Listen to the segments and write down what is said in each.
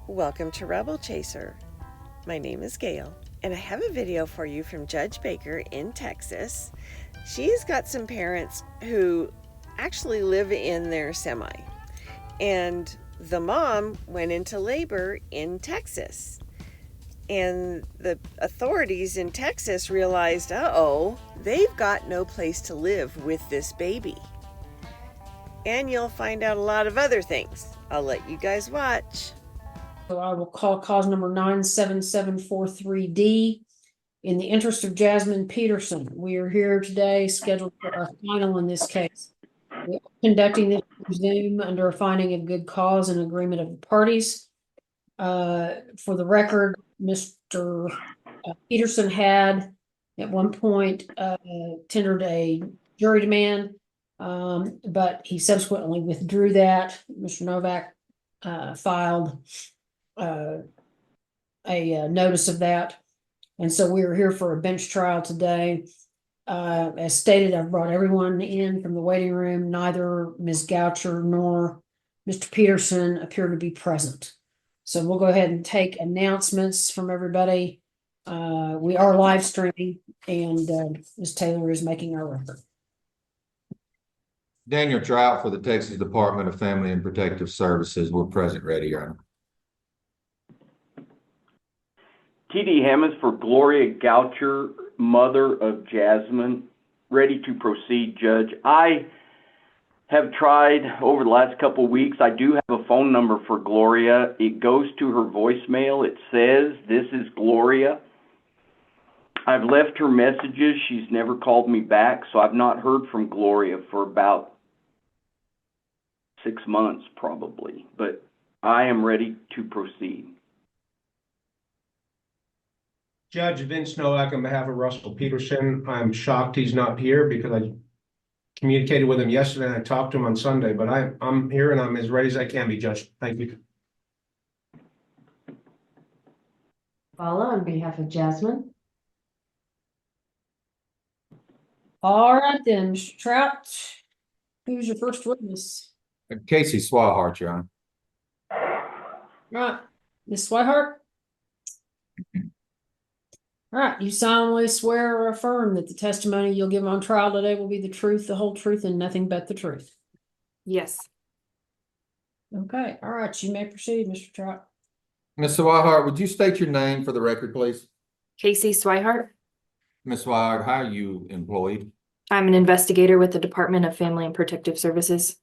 Welcome to Rebel Chaser. My name is Gail, and I have a video for you from Judge Baker in Texas. She's got some parents who actually live in their semi, and the mom went into labor in Texas. And the authorities in Texas realized, they've got no place to live with this baby. And you'll find out a lot of other things. I'll let you guys watch. So I will call cause number 97743D. In the interest of Jasmine Peterson, we are here today scheduled for our final in this case. We are conducting this Zoom under a finding of good cause and agreement of the parties. For the record, Mr. Peterson had at one point tendered a jury demand, but he subsequently withdrew that. Mr. Novak filed a notice of that. And so we are here for a bench trial today. As stated, I've brought everyone in from the waiting room. Neither Ms. Goucher nor Mr. Peterson appear to be present. So we'll go ahead and take announcements from everybody. We are live streaming, and Ms. Taylor is making our record. Daniel Trout for the Texas Department of Family and Protective Services. We're present ready, Your Honor. T.D. Hammonds for Gloria Goucher, mother of Jasmine. Ready to proceed, Judge. I have tried over the last couple of weeks. I do have a phone number for Gloria. It goes to her voicemail. It says, "This is Gloria." I've left her messages. She's never called me back, so I've not heard from Gloria for about 6 months probably, but I am ready to proceed. Judge Vince Nowak on behalf of Russell Peterson. I'm shocked he's not here because I communicated with him yesterday and I talked to him on Sunday, but I'm here and I'm as ready as I can be, Judge. Thank you. Paula on behalf of Jasmine. All right then, Mr. Trout, who's your first witness? Casey Swihart, Your Honor. Right, Ms. Swihart? All right, you solemnly swear or affirm that the testimony you'll give on trial today will be the truth, the whole truth, and nothing but the truth? Yes. Okay, all right, you may proceed, Mr. Trout. Ms. Swihart, would you state your name for the record, please? Casey Swihart. Ms. Swihart, how are you employed? I'm an investigator with the Department of Family and Protective Services.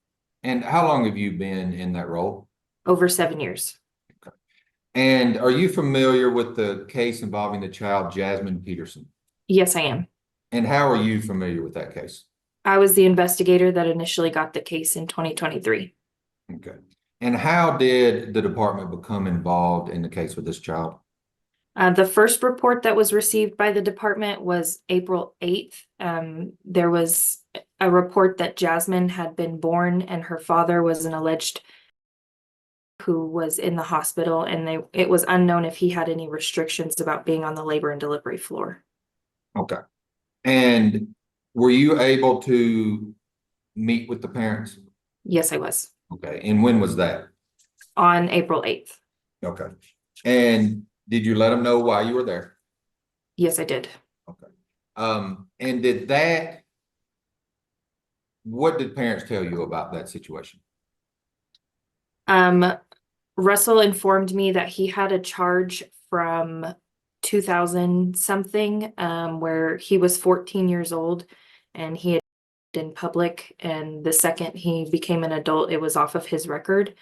And how long have you been in that role? Over 7 years. Okay. And are you familiar with the case involving the child Jasmine Peterson? Yes, I am. And how are you familiar with that case? I was the investigator that initially got the case in 2023. Okay. And how did the department become involved in the case with this child? The first report that was received by the department was April 8th. There was a report that Jasmine had been born and her father was an alleged who was in the hospital, and it was unknown if he had any restrictions about being on the labor and delivery floor. Okay. And were you able to meet with the parents? Yes, I was. Okay. And when was that? On April 8th. Okay. And did you let them know why you were there? Yes, I did. Okay. And what did parents tell you about that situation? Russell informed me that he had a charge from 2000 something, where he was 14 years old and he had in public, and the second he became an adult, it was off of his record.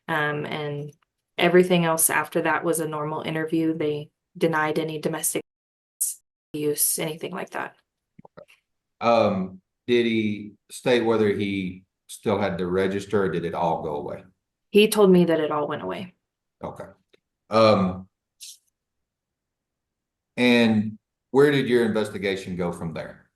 And everything else after that was a normal interview. They denied any domestic use, anything like that. Did he state whether he still had to register, or did it all go away? He told me that it all went away. Okay. And where did your investigation go from there?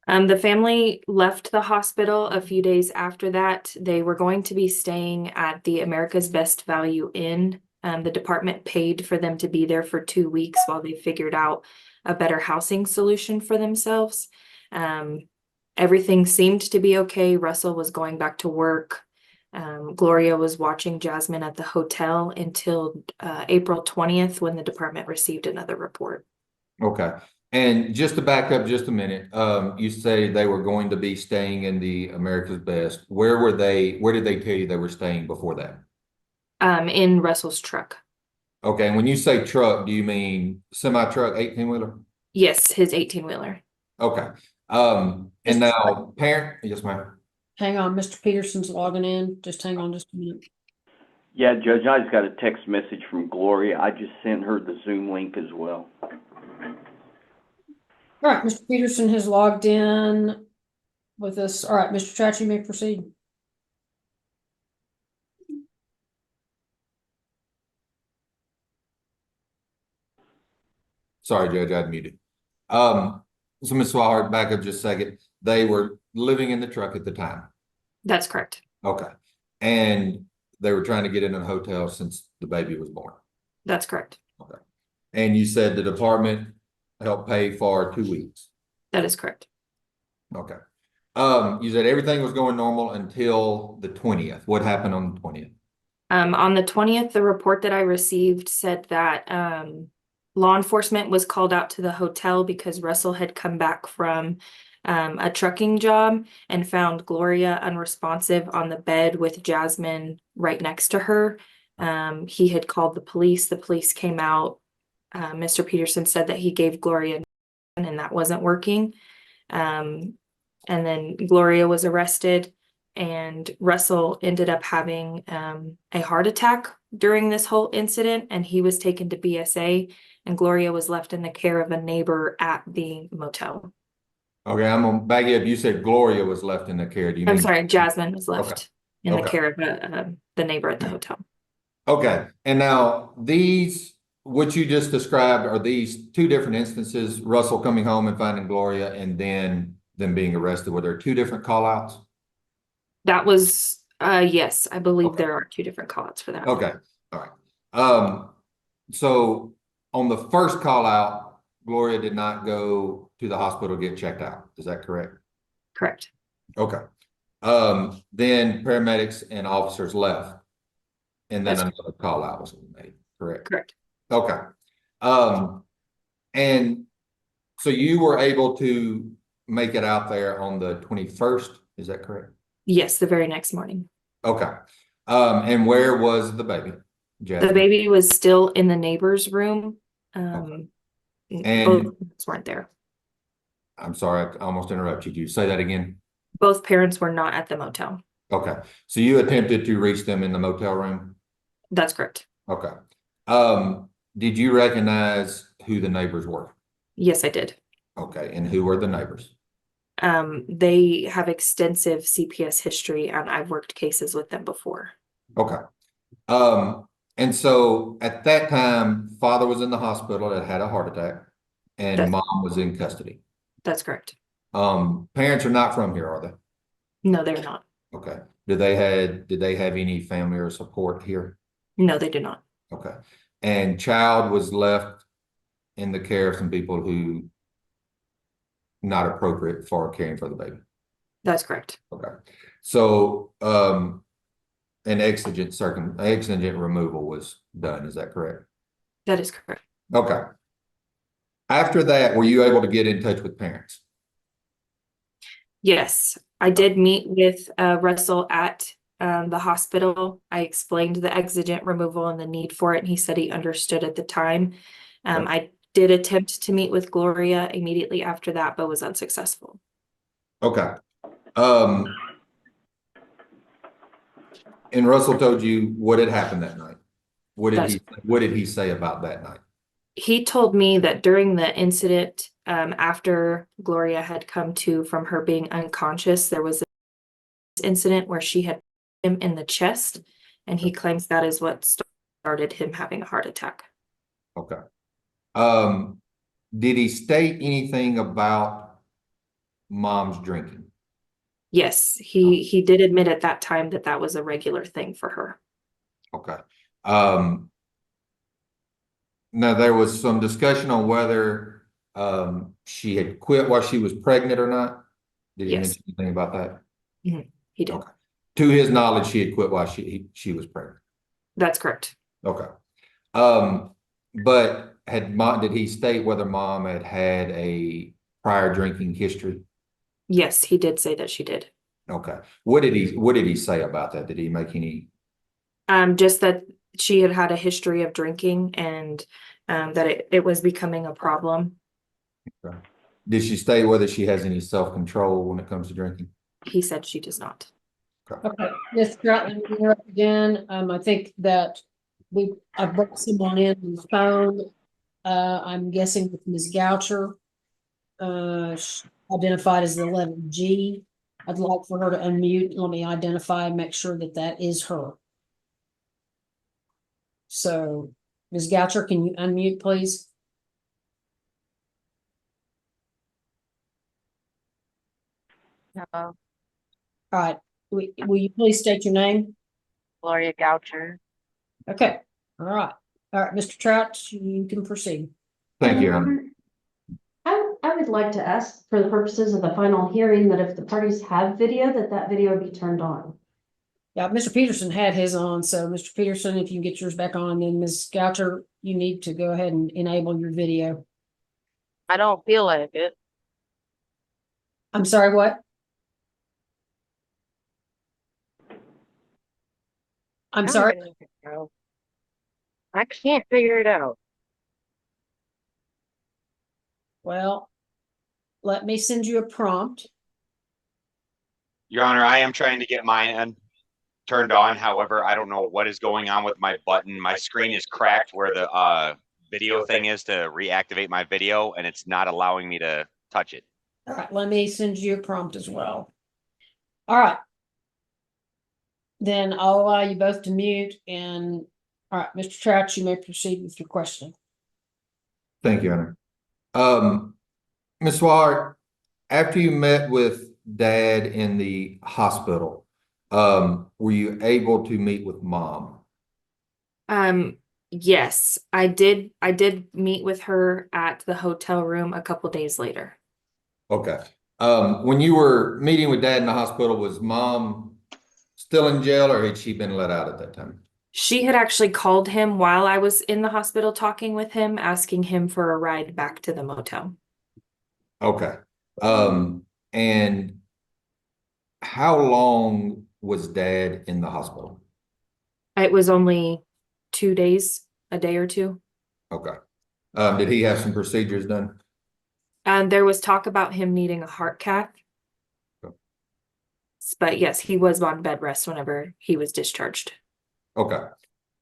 The family left the hospital a few days after that. They were going to be staying at the America's Best Value Inn. The department paid for them to be there for 2 weeks while they figured out a better housing solution for themselves. Everything seemed to be okay. Russell was going back to work. Gloria was watching Jasmine at the hotel until April 20th when the department received another report. Okay. And just to back up just a minute, you say they were going to be staying in the America's Best. Where did they tell you they were staying before that? In Russell's truck. Okay, and when you say truck, do you mean semi-truck, 18-wheeler? Yes, his 18-wheeler. Okay. And now yes, ma'am. Hang on, Mr. Peterson's logging in. Just hang on just a minute. Yeah, Judge, I just got a text message from Gloria. I just sent her the Zoom link as well. All right, Mr. Peterson has logged in with us. All right, Mr. Chatch, you may proceed. Sorry, Judge, I'd muted. So Ms. Swihart, back up just a second. They were living in the truck at the time. That's correct. Okay. And they were trying to get in a hotel since the baby was born. That's correct. Okay. And you said the department helped pay for 2 weeks. That is correct. Okay. You said everything was going normal until the 20th. What happened on the 20th? On the 20th, the report that I received said that law enforcement was called out to the hotel because Russell had come back from a trucking job and found Gloria unresponsive on the bed with Jasmine right next to her. He had called the police. The police came out. Mr. Peterson said that he gave Gloria and that wasn't working. And then Gloria was arrested and Russell ended up having a heart attack during this whole incident and he was taken to BSA and Gloria was left in the care of a neighbor at the motel. Okay, I'm gonna back you up. You said Gloria was left in the care. Do you I'm mean? sorry, Jasmine was left Okay. in the Okay. care of the neighbor at the hotel. Okay, and now what you just described, are these two different instances, Russell coming home and finding Gloria and then them being arrested? Were there two different call outs? That was, yes, I believe Okay. there are two different call outs for that. Okay, all right. So on the first call out, Gloria did not go to the hospital to get checked out. Is that correct? Correct. Okay. Then paramedics and officers left. And then That's another call out was made, correct? correct. Okay. And so you were able to make it out there on the 21st, is that correct? Yes, the very next morning. Okay. And where was the baby? The baby was still in the neighbor's room. And both parents weren't there. I'm sorry, I almost interrupted you. Say that again. Both parents were not at the motel. Okay. So you attempted to reach them in the motel room? That's correct. Okay. Did you recognize who the neighbors were? Yes, I did. Okay. And who were the neighbors? They have extensive CPS history and I've worked cases with them before. Okay. And so at that time, father was in the hospital that had a heart attack and mom was in custody. That's correct. Parents are not from here, are they? No, they're not. Okay. Did they have any family or support here? No, they did not. Okay. And child was left in the care of some people who not appropriate for caring for the baby. That's correct. Okay. So an exigent removal was done, is that correct? That is correct. Okay. After that, were you able to get in touch with parents? Yes, I did meet with Russell at the hospital. I explained the exigent removal and the need for it, and he said he understood at the time. I did attempt to meet with Gloria immediately after that, but was unsuccessful. Okay. And Russell told you what had happened that night. What did he say about that night? He told me that during the incident, after Gloria had come to from her being unconscious, there was this incident where she had him in the chest, and he claims that is what started him having a heart attack. Okay. Did he state anything about mom's drinking? Yes, he did admit at that time that that was a regular thing for her. Okay. Now there was some discussion on whether she had quit while she was pregnant or not. Did he mention anything about that? He did. Okay. To his knowledge, she had quit while she was pregnant. That's correct. Okay. But did he state whether mom had a prior drinking history? Yes, he did say that she did. Okay. What did he say about that? Did he make any? Just that she had had a history of drinking and that it was becoming a problem. Okay. Did she state whether she has any self-control when it comes to drinking? He said she does not. Okay, Ms. Stratton, you're up again. I think that I brought someone in on the phone. I'm guessing with Ms. Goucher. Identified as the letter G. I'd like for her to unmute. Let me identify and make sure that that is her. So, Ms. Goucher, can you unmute, please? Hello, All right. Will you please state your name? Gloria Goucher. Okay. All right. All right, Mr. Trout, you can proceed. Thank you, Your Honor. I would like to ask, for the purposes of the final hearing, that if the parties have video, that video be turned on. Yeah, Mr. Peterson had his on, so Mr. Peterson, if you can get yours back on, then Ms. Goucher, you need to go ahead and enable your video. I don't feel like it. I'm sorry, what? I'm sorry. I can't figure it out. Well, let me send you a prompt. Your Honor, I am trying to get mine turned on. However, I don't know what is going on with my button. My screen is cracked where the video thing is to reactivate my video, and it's not allowing me to touch it. All right, let me send you a prompt as well. All right. Then I'll allow you both to mute and, all right, Mr. Trout, you may proceed with your question. Thank you, Your Honor. Ms. Swihart, after you met with Dad in the hospital, were you able to meet with Mom? Yes, I did meet with her at the hotel room a couple days later. Okay. When you were meeting with Dad in the hospital, was Mom still in jail or had she been let out at that time? She had actually called him while I was in the hospital talking with him, asking him for a ride back to the motel. Okay. And how long was Dad in the hospital? It was only 2 days, a day or two. Okay. Did he have some procedures done? And there was talk about him needing a heart cath. Okay. But yes, he was on bed rest whenever he was discharged. Okay.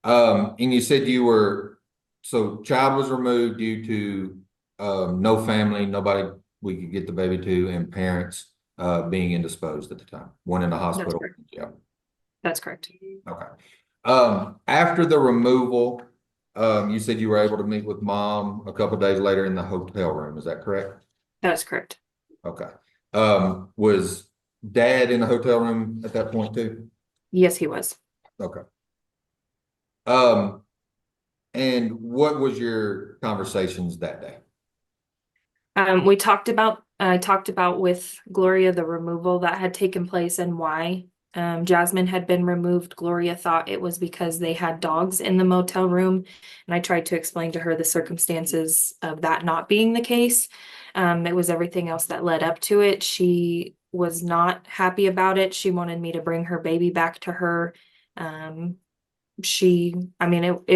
And you said so child was removed due to no family, nobody we could get the baby to, and parents being indisposed at the time. One in the hospital. Yeah. That's correct. Okay. After the removal, you said you were able to meet with Mom a couple of days later in the hotel room. Is that correct? That's correct. Okay. Was Dad in the hotel room at that point too? Yes, he was. Okay. And what was your conversations that day? I talked about with Gloria the removal that had taken place and why. Jasmine had been removed. Gloria thought it was because they had dogs in the motel room, and I tried to explain to her the circumstances of that not being the case. It was everything else that led up to it. She was not happy about it. She wanted me to bring her baby back to her. It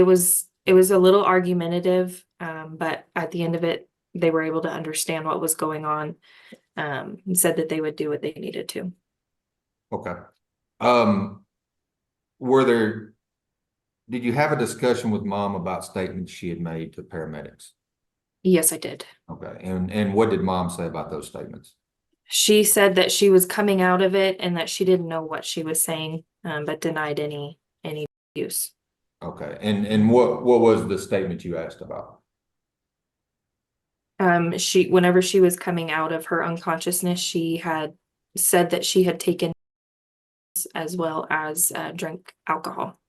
was a little argumentative, but at the end of it, they were able to understand what was going on, and said that they would do what they needed to. Okay. Did you have a discussion with Mom about statements she had made to paramedics? Yes, I did. Okay. And what did Mom say about those statements? She said that she was coming out of it and that she didn't know what she was saying, but denied any use. Okay. And what was the statement you asked about? Whenever she was coming out of her unconsciousness, she had said that she had taken as well as drank alcohol.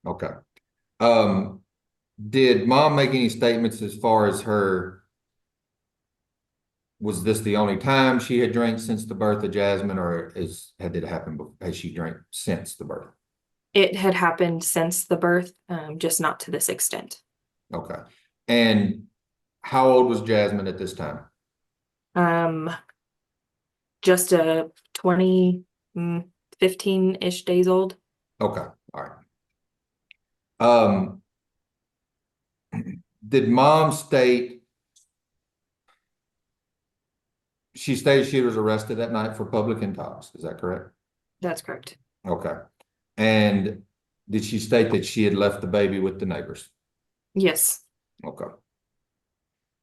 Okay. Did Mom make any statements as far as her was this the only time she had drank since the birth of Jasmine, or had it happened, has she drank since the birth? It had happened since the birth, just not to this extent. Okay. And how old was Jasmine at this time? Just a 15-ish days old. Okay, all right. Did mom state she stated she was arrested that night for public intox? Is that correct? That's correct. Okay. And did she state that she had left the baby with the neighbors? Yes, Okay.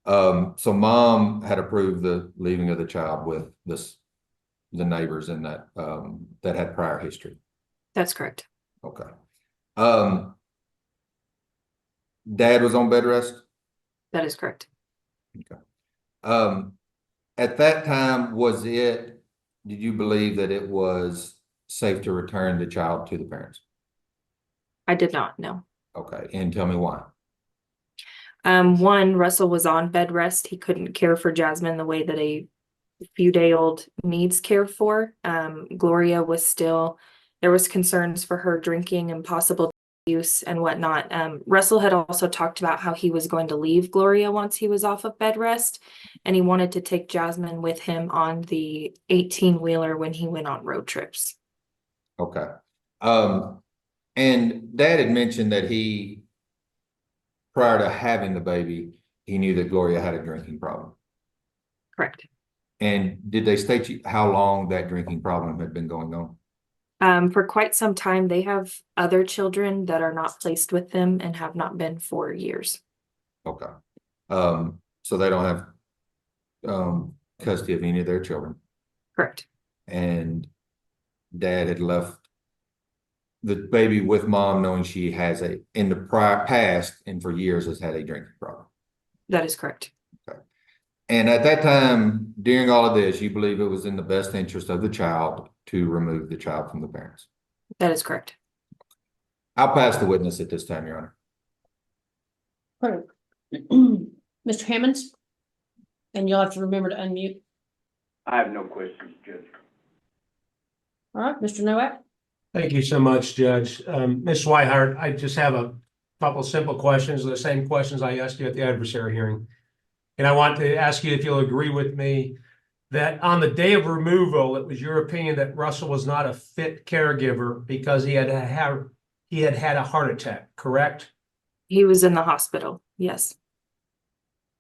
So mom had approved the leaving of the child with the neighbors and that that had prior history. that's correct. Okay. Dad was on bed rest? That is correct. Okay. At that time, did you believe that it was safe to return the child to the parents? I did not know. Okay, and tell me why. One, Russell was on bed rest. He couldn't care for Jasmine the way that a few-day-old needs care for. Gloria was still, there was concerns for her drinking and possible use and whatnot. Russell had also talked about how he was going to leave Gloria once he was off of bed rest, and he wanted to take Jasmine with him on the 18-wheeler when he went on road trips. Okay. And Dad had mentioned that prior to having the baby, he knew that Gloria had a drinking problem. Correct. And did they state how long that drinking problem had been going on? For quite some time, they have other children that are not placed with them and have not been for years. Okay. So they don't have custody of any of their children. Correct. And Dad had left the baby with mom, knowing she has in the past and for years has had a drinking problem. That is correct. Okay. And at that time, during all of this, you believe it was in the best interest of the child to remove the child from the parents? That is correct. I'll pass the witness at this time, Your Honor. Mr. Hammonds? And you'll have to remember to unmute. I have no questions, Judge. All right, Mr. Nowak? Thank you so much, Judge. Ms. Swihart, I just have a couple simple questions, the same questions I asked you at the adversary hearing. And I want to ask you if you'll agree with me that on the day of removal, it was your opinion that Russell was not a fit caregiver because he had had a heart attack, correct? He was in the hospital. Yes.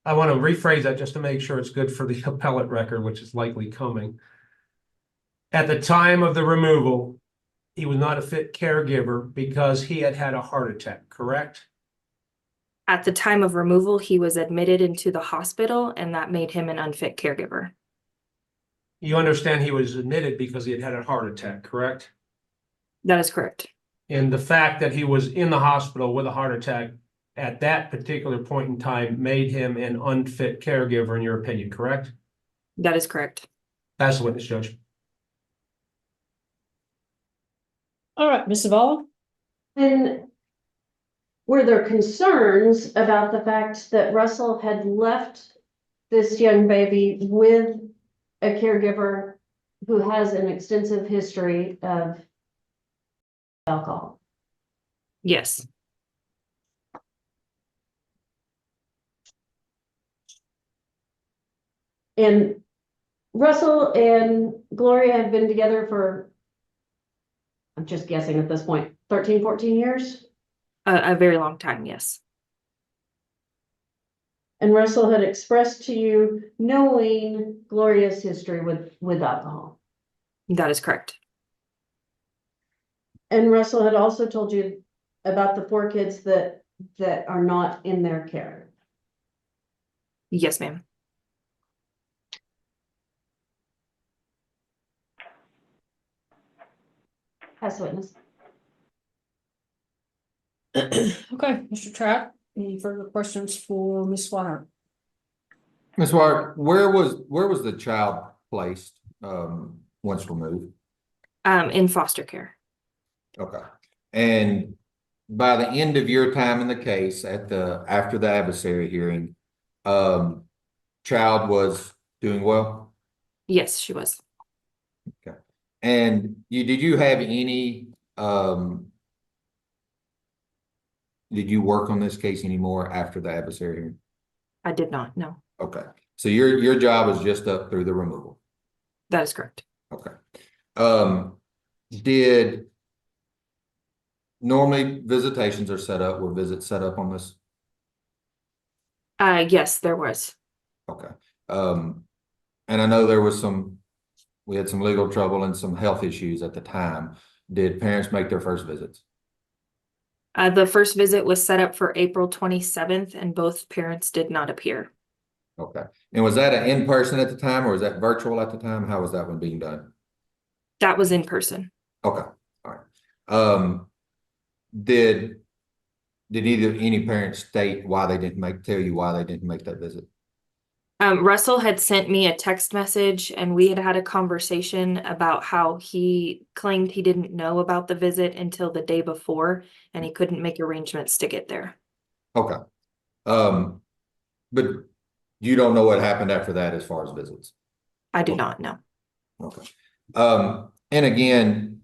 I want to rephrase that just to make sure it's good for the appellate record, which is likely coming. At the time of the removal, he was not a fit caregiver because he had had a heart attack, correct? At the time of removal, he was admitted into the hospital, and that made him an unfit caregiver. You understand he was admitted because he had had a heart attack, correct? That is correct. And the fact that he was in the hospital with a heart attack at that particular point in time made him an unfit caregiver, in your opinion, correct? That is correct. That's the witness, Judge. All right, Ms. Zavala? And were there concerns about the fact that Russell had left this young baby with a caregiver who has an extensive history of alcohol? Yes. And Russell and Gloria had been together for, I'm just guessing at this point, 13, 14 years? A very long time. Yes. And Russell had expressed to you knowing Gloria's history with alcohol. That is correct. And Russell had also told you about the 4 kids that are not in their care. Yes, ma'am. As witness. Okay, Mr. Trout, any further questions for Ms. Swihart? Ms. Ward, where was the child placed once removed? In foster care. Okay. And by the end of your time in the case after the adversary hearing, child was doing well? Yes, she was. And did you have any, did you work on this case anymore after the adversary hearing? I did not, no. Okay, so your job is just up through the removal. That is correct. Okay. Did normally visitations are set up, were visits set up on this? Yes, there was. Okay. And I know there was we had some legal trouble and some health issues at the time. Did parents make their first visits? The first visit was set up for April 27th, and both parents did not appear. Okay. And was that an in-person at the time, or was that virtual at the time? How was that one being done? That was in person. Okay, all right. Did any parents state why they didn't tell you why they didn't make that visit? Russell had sent me a text message, and we had had a conversation about how he claimed he didn't know about the visit until the day before, and he couldn't make arrangements to get there. Okay. But you don't know what happened after that as far as visits? I do not know. Okay. And again,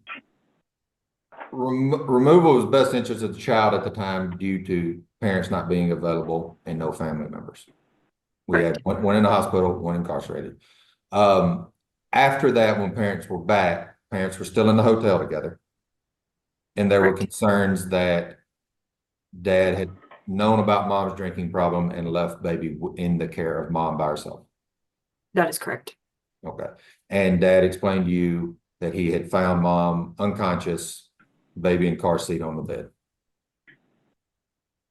removal was best interest of the child at the time due to parents not being available and no family members. We had one in the hospital, one incarcerated. After that, when parents were back, parents were still in the hotel together. And there were concerns that dad had known about mom's drinking problem and left baby in the care of mom by herself. That is correct. Okay. And dad explained to you that he had found mom unconscious, baby in car seat on the bed.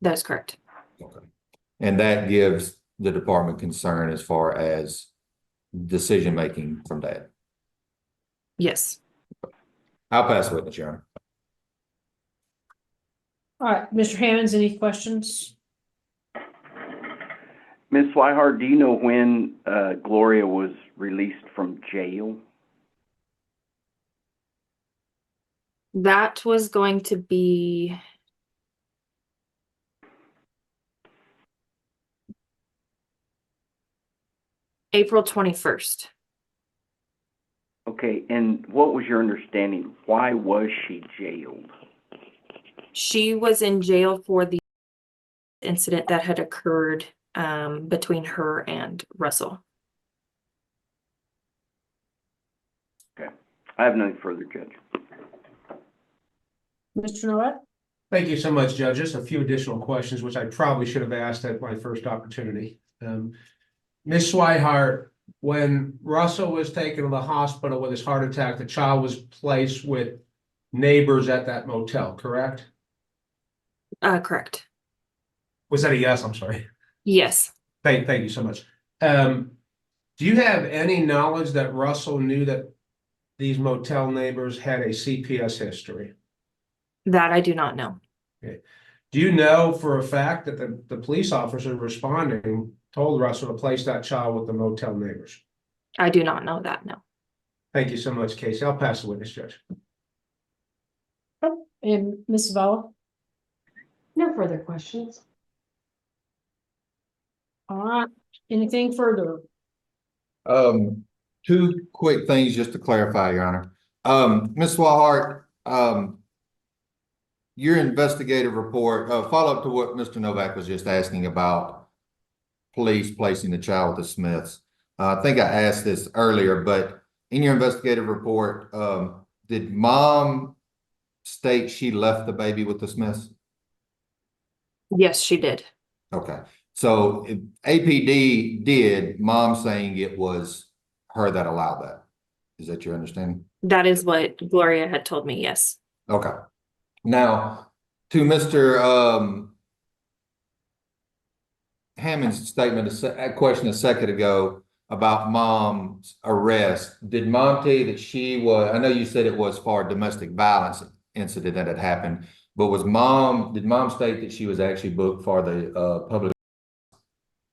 That is correct. Okay. And that gives the department concern as far as decision-making from dad. Yes. I'll pass the witness, Your Honor. All right, Mr. Hammonds, any questions? Ms. Swihart, do you know when Gloria was released from jail? That was going to be April 21st. Okay, and what was your understanding? Why was she jailed? She was in jail for the incident that had occurred between her and Russell. Okay, I have nothing further, Judge. Mr. Noet? Thank you so much, Judge. Just a few additional questions, which I probably should have asked at my first opportunity. Ms. Swihart, when Russell was taken to the hospital with his heart attack, the child was placed with neighbors at that motel, correct? Correct. Was that a yes? I'm sorry. Yes. Thank you so much. Do you have any knowledge that Russell knew that these motel neighbors had a CPS history? That I do not know. Okay. Do you know for a fact that the police officer responding told Russell to place that child with the motel neighbors? I do not know that, no. Thank you so much, Casey. I'll pass the witness, Judge. And Ms. Vala? No further questions. All right, anything further? Two quick things just to clarify, Your Honor. Ms. Swihart, your investigative report, follow up to what Mr. Novak was just asking about police placing the child with the Smiths. I think I asked this earlier, but in your investigative report, did mom state she left the baby with the Smiths? Yes, she did. Okay. So if APD did, mom saying it was her that allowed that. Is that your understanding? That is what Gloria had told me, yes. Okay. Now, to Mr. Hammond's statement, a question a second ago about mom's arrest. Did mom tell you that she was, I know you said it was for a domestic violence incident that had happened, but did mom state that she was actually booked for the public?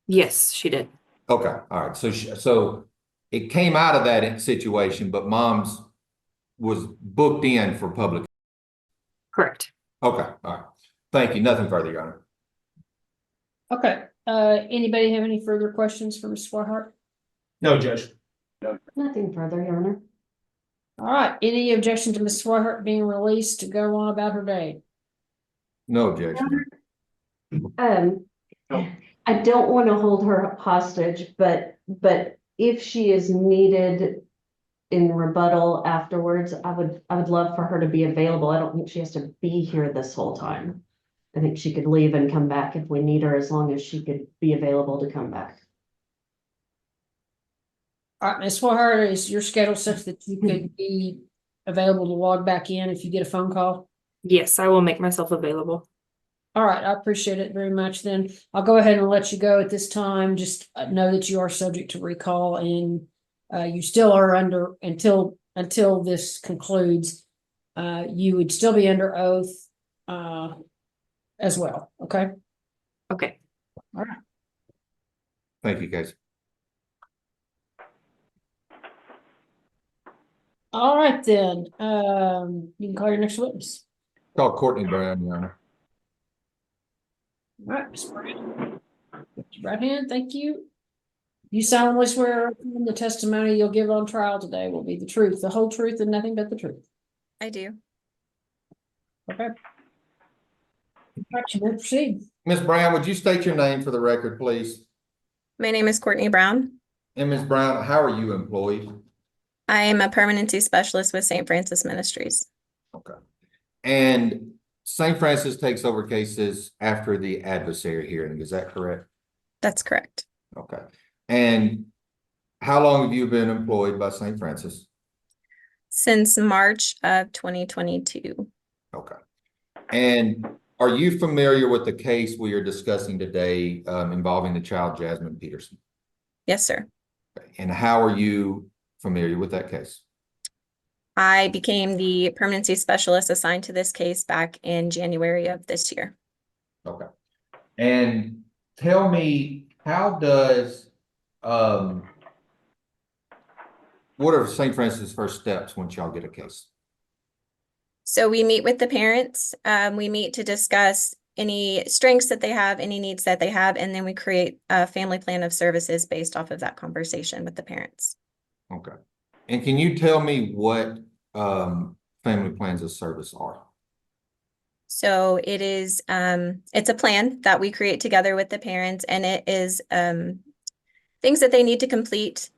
Yes, she did. Okay, all right. So it came out of that situation, but mom's was booked in for public. Correct. Okay, all right. Thank you. Nothing further, Your Honor. Okay, anybody have any further questions for Ms. Swihart? No, Judge. Nothing further, Your Honor. All right, any objection to Ms. Swihart being released to go on about her day? No objection. I don't want to hold her hostage, but if she is needed in rebuttal afterwards, I would love for her to be available. I don't think she has to be here this whole time. I think she could leave and come back if we need her, as long as she could be available to come back. All right, Ms. Swihart, is your schedule such that you could be available to log back in if you get a phone call? Yes, I will make myself available. All right, I appreciate it very much. Then I'll go ahead and let you go at this time. Just know that you are subject to recall, and you still are under until this concludes. You would still be under oath as well. Okay. Okay. Thank you, guys. All right then. You can call your next witness. Call Courtney Brown, Your Honor. All right, Ms. Brown. Right hand, thank you. You solemnly swear the testimony you'll give on trial today will be the truth, the whole truth, and nothing but the truth. I do. Okay. All right, you may proceed. Ms. Brown, would you state your name for the record, please? My name is Courtney Brown. And Ms. Brown, how are you employed? I am a permanency specialist with St. Francis Ministries. Okay. And St. Francis takes over cases after the adversary hearing, is that correct? That's correct. Okay. And how long have you been employed by St. Francis? Since March of 2022. Okay. And are you familiar with the case we are discussing today involving the child Jasmine Peterson? Yes, sir. Okay. And how are you familiar with that case? I became the permanency specialist assigned to this case back in January of this year. Okay. And tell me, how does, what are St. Francis' first steps once y'all get a case? So we meet with the parents. We meet to discuss any strengths that they have, any needs that they have, and then we create a family plan of services based off of that conversation with the parents. Okay. And can you tell me what family plans of service are? So it is, it's a plan that we create together with the parents, and it is things that they need to complete,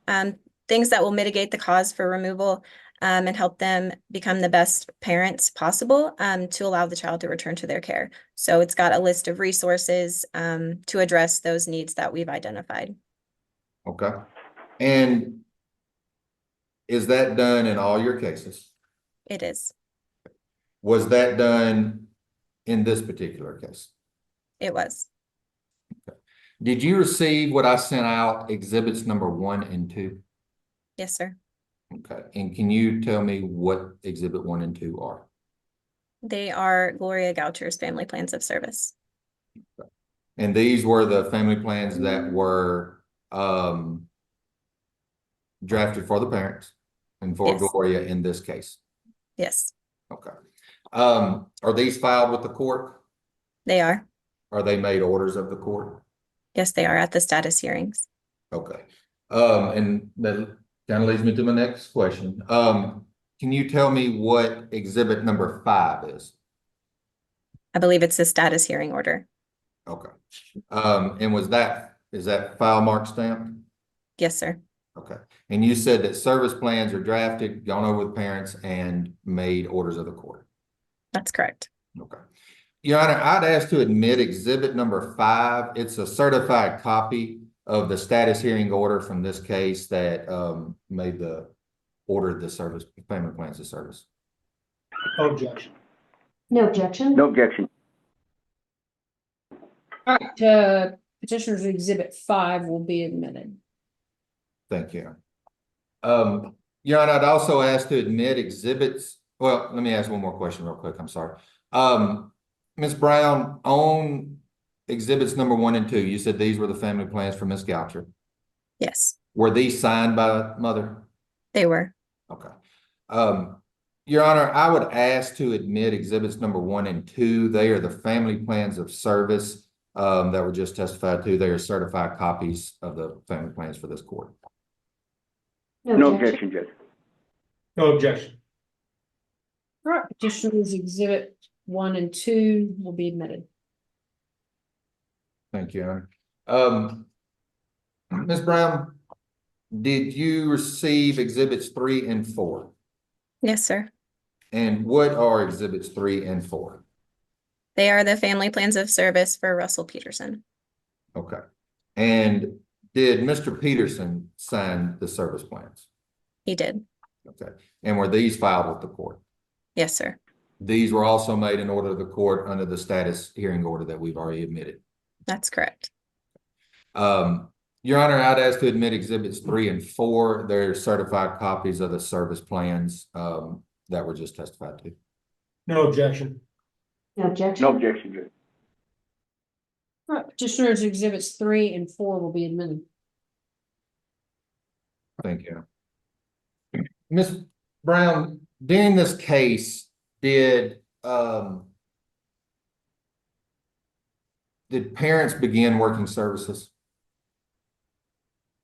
things that will mitigate the cause for removal, and help them become the best parents possible to allow the child to return to their care. So it's got a list of resources to address those needs that we've identified. Okay. And is that done in all your cases? It is. Was that done in this particular case? It was. Did you receive what I sent out, exhibits number 1 and 2? Yes, sir. Okay. And can you tell me what exhibit 1 and 2 are? They are Gloria Goucher's family plans of service. And these were the family plans that were drafted for the parents and for Yes. Gloria in this case. Yes, Okay. Are these filed with the court? they are. Are they made orders of the court? Yes, they are at the status hearings. Okay. And that kind of leads me to my next question. Can you tell me what exhibit number 5 is? I believe it's the status hearing order. Okay. And is that file mark stamped? Yes, sir. Okay. And you said that service plans are drafted, gone over with parents, and made orders of the court. That's correct. Okay. Your Honor, I'd ask to admit exhibit number 5. It's a certified copy of the status hearing order from this case that ordered the service, family plans of service. No objection. No objection? No objection. All right, petitioner's exhibit 5 will be admitted. Thank you. Your Honor, I'd also ask to admit exhibits. Well, let me ask one more question real quick. I'm sorry. Ms. Brown, on exhibits number 1 and 2, you said these were the family plans for Ms. Goucher. Yes, Were these signed by mother? they were. Okay. Your Honor, I would ask to admit exhibits number 1 and 2. They are the family plans of service that were just testified to. They are certified copies of the family plans for this court. No objection, Judge. No objection. All right, petitioners exhibit 1 and 2 will be admitted. Thank you, Your Honor. Ms. Brown, did you receive exhibits 3 and 4? Yes, sir. And what are exhibits 3 and 4? They are the family plans of service for Russell Peterson. Okay. And did Mr. Peterson sign the service plans? He did. Okay. And were these filed with the court? Yes, sir. These were also made in order of the court under the status hearing order that we've already admitted. That's correct. Your Honor, I'd ask to admit exhibits 3 and 4. They're certified copies of the service plans that were just testified to. No objection. No objection. No objection, Judge. All right, petitioners exhibits 3 and 4 will be admitted. Thank you. Ms. Brown, during this case, did parents begin working services?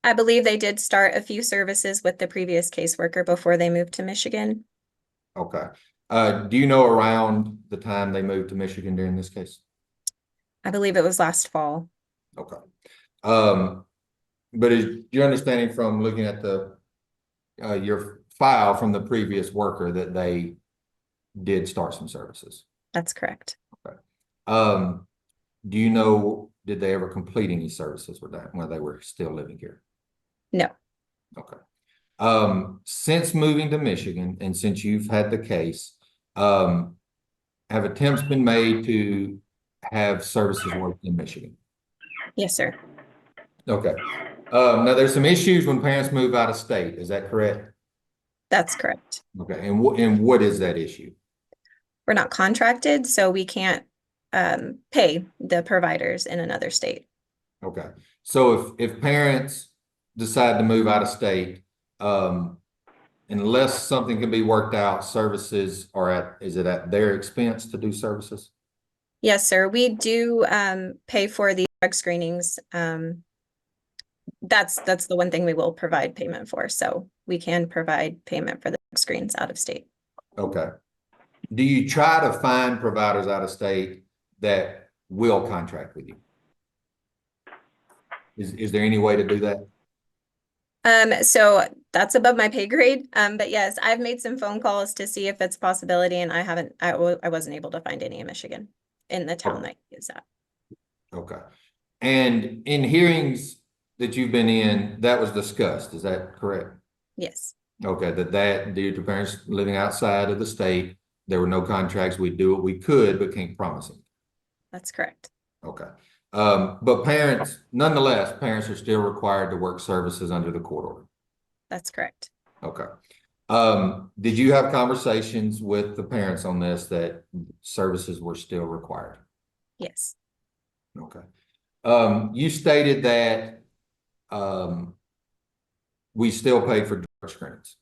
I believe they did start a few services with the previous caseworker before they moved to Michigan. Okay. Do you know around the time they moved to Michigan during this case? I believe it was last fall. Okay. But is your understanding from looking at the your file from the previous worker that they did start some services? That's correct. Okay. Do you know, did they ever complete any services with that when they were still living here? No. Okay. Since moving to Michigan and since you've had the case, have attempts been made to have services worked in Michigan? Yes, sir. Okay. Now there's some issues when parents move out of state. Is that correct? That's correct. Okay. And what is that issue? We're not contracted, so we can't pay the providers in another state. Okay. So if parents decide to move out of state, unless something can be worked out, services are is it at their expense to do services? Yes, sir. We do pay for the drug screenings. That's the one thing we will provide payment for. So we can provide payment for the drug screens out of state. Okay. Do you try to find providers out of state that will contract with you? Is there any way to do that? So that's above my pay grade. But yes, I've made some phone calls to see if it's a possibility, and I wasn't able to find any in Michigan in the town that is at. Okay. And in hearings that you've been in, that was discussed, is that correct? Yes. Okay, that due to parents living outside of the state, there were no contracts. We'd do what we could, but can't promise it. That's correct. Okay. But parents, nonetheless, parents are still required to work services under the court order. That's correct. Okay. Did you have conversations with the parents on this that services were still required? Yes. Okay. You stated that we still pay for drug screens.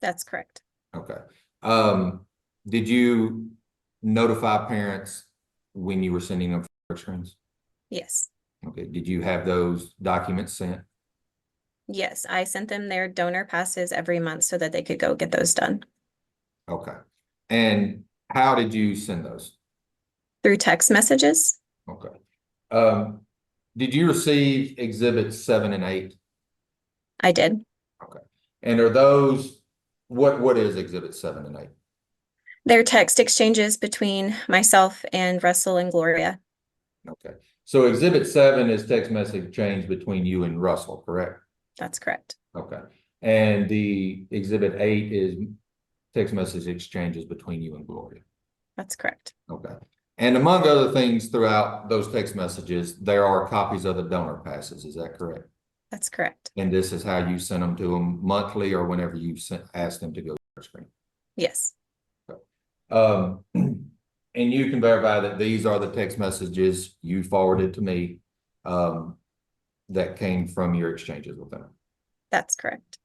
That's correct. Okay. Did you notify parents when you were sending them drug screens? Yes. Okay. Did you have those documents sent? Yes, I sent them their donor passes every month so that they could go get those done. Okay. And how did you send those? Through text messages? Okay. Did you receive exhibits 7 and 8? I did. Okay. And are those, what is exhibit 7 and 8? They're text exchanges between myself and Russell and Gloria. Okay. So exhibit 7 is text message exchange between you and Russell, correct? That's correct. Okay. And the exhibit 8 is text message exchanges between you and Gloria. That's correct. Okay. And among other things throughout those text messages, there are copies of the donor passes. Is that correct? That's correct. And this is how you send them to them monthly or whenever you ask them to go to the screen. Yes. And you can verify that these are the text messages you forwarded to me that came from your exchanges with them. That's correct.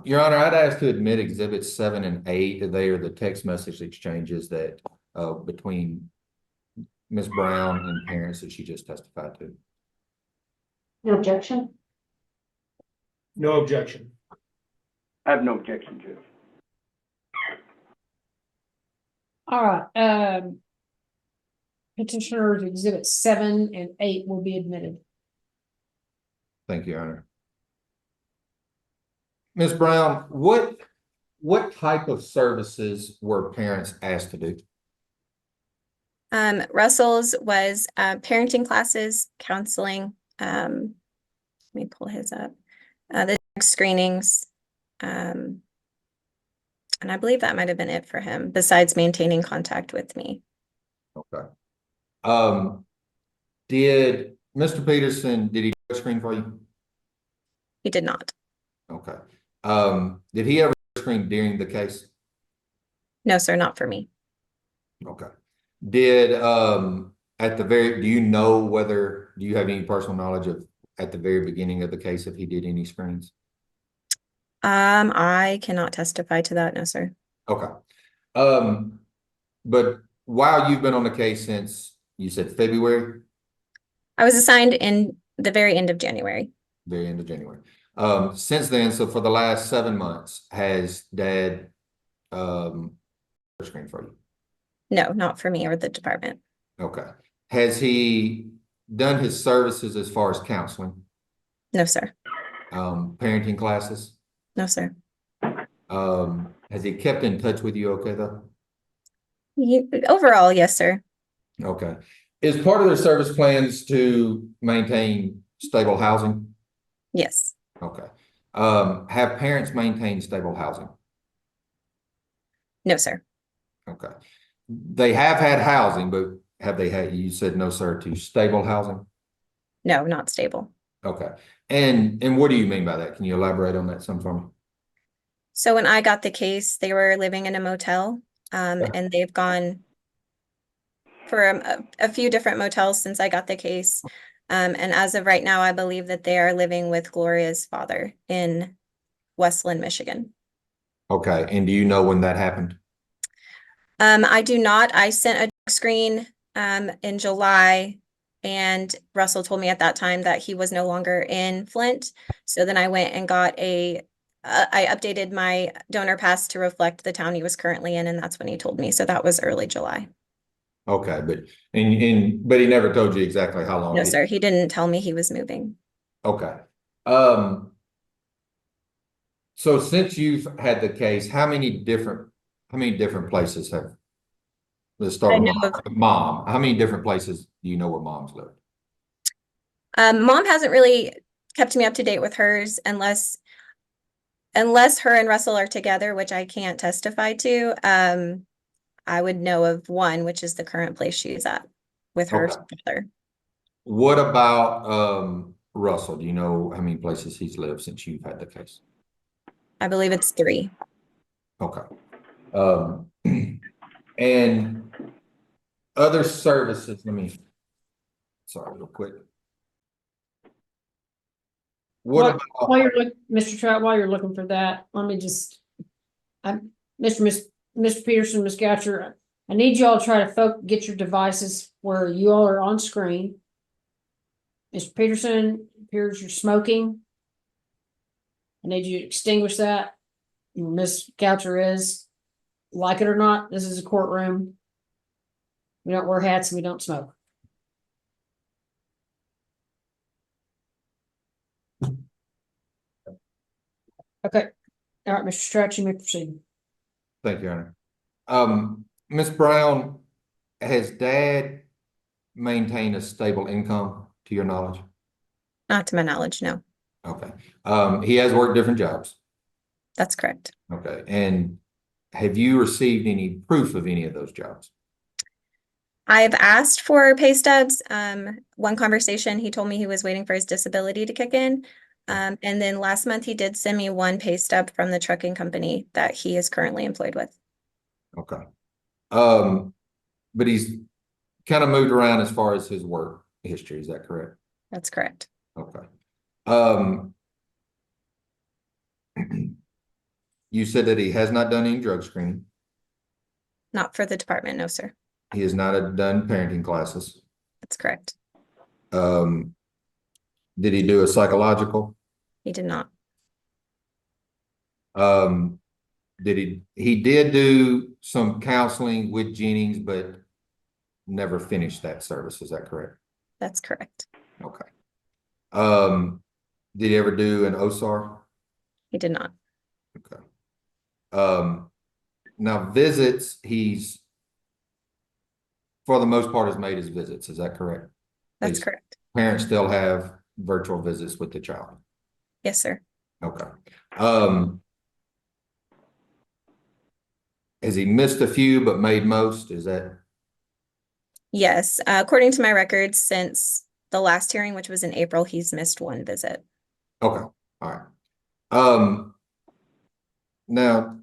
Your Honor, I'd ask to admit exhibits 7 and 8. They are the text message exchanges that between Ms. Brown and parents that she just testified to. No objection. No objection. I have no objection, Judge. All right, petitioners exhibit 7 and 8 will be admitted. Thank you, Your Honor. Ms. Brown, what type of services were parents asked to do? Russell's was parenting classes, counseling. Let me pull his up. The screenings. And I believe that might have been it for him, besides maintaining contact with me. Okay. Did Mr. Peterson, did he screen for you? He did not. Okay. Did he ever screen during the case? No, sir, not for me. Okay. Did, at the very, do you know whether, do you have any personal knowledge of at the very beginning of the case if he did any screens? I cannot testify to that, no, sir. Okay. But while you've been on the case since you said February? I was assigned in the very end of January. Very end of January. Since then, so for the last 7 months, has Dad screened for you? No, not for me or the department. Okay. Has he done his services as far as counseling? No, sir. Parenting classes? No, sir. Has he kept in touch with you okay though? Overall, yes, sir. Okay. Is part of their service plans to maintain stable housing? Yes. Okay. Have parents maintained stable housing? No, sir. Okay. They have had housing, but have they had, you said no, sir, to stable housing? No, not stable. Okay. And what do you mean by that? Can you elaborate on that some for me? So when I got the case, they were living in a motel, and they've gone for a few different motels since I got the case. And as of right now, I believe that they are living with Gloria's father in Westland, Michigan. Okay. And do you know when that happened? I do not. I sent a screen in July, and Russell told me at that time that he was no longer in Flint. So then I went and got I updated my donor pass to reflect the town he was currently in, and that's when he told me. So that was early July. Okay, but he never told you exactly how long. No, sir, he didn't tell me he was moving. Okay. So since you've had the case, how many different places have, let's start with mom. How many different places do you know where mom's lived? Mom hasn't really kept me up to date with hers unless her and Russell are together, which I can't testify to. I would know of one, which is the current place she's at with her father. What about Russell? Do you know how many places he's lived since you've had the case? I believe it's 3. Okay. And other services, sorry, real quick. What about, While you're Mr. Trout, while you're looking for that, let me just, Mr. Peterson, Ms. Goucher, I need you all to try to get your devices where you all are on screen. Mr. Peterson, appears you're smoking. I need you to extinguish that. Ms. Goucher is, like it or not, this is a courtroom. We don't wear hats and we don't smoke. Okay. All right, Mr. Stratch, you may proceed. thank you, Honor. Ms. Brown, has Dad maintained a stable income to your knowledge? Not to my knowledge, no. Okay. He has worked different jobs. That's correct. Okay. And have you received any proof of any of those jobs? I've asked for pay stubs. One conversation, he told me he was waiting for his disability to kick in. And then last month he did send me one pay stub from the trucking company that he is currently employed with. Okay. But he's kind of moved around as far as his work history. Is that correct? That's correct. Okay. You said that he has not done any drug screening. Not for the department, no, sir. He has not done parenting classes. That's correct. Did he do a psychological? He did not. He did do some counseling with Jennings, but never finished that service. Is that correct? That's correct. Okay. Did he ever do an OSAR? He did not. Okay. Now visits, for the most part, has made his visits. Is that correct? That's His correct. Parents still have virtual visits with the child. Yes, sir. Okay. Has he missed a few but made most? Is that? Yes, according to my records, since the last hearing, which was in April, he's missed one visit. Okay. All right. Now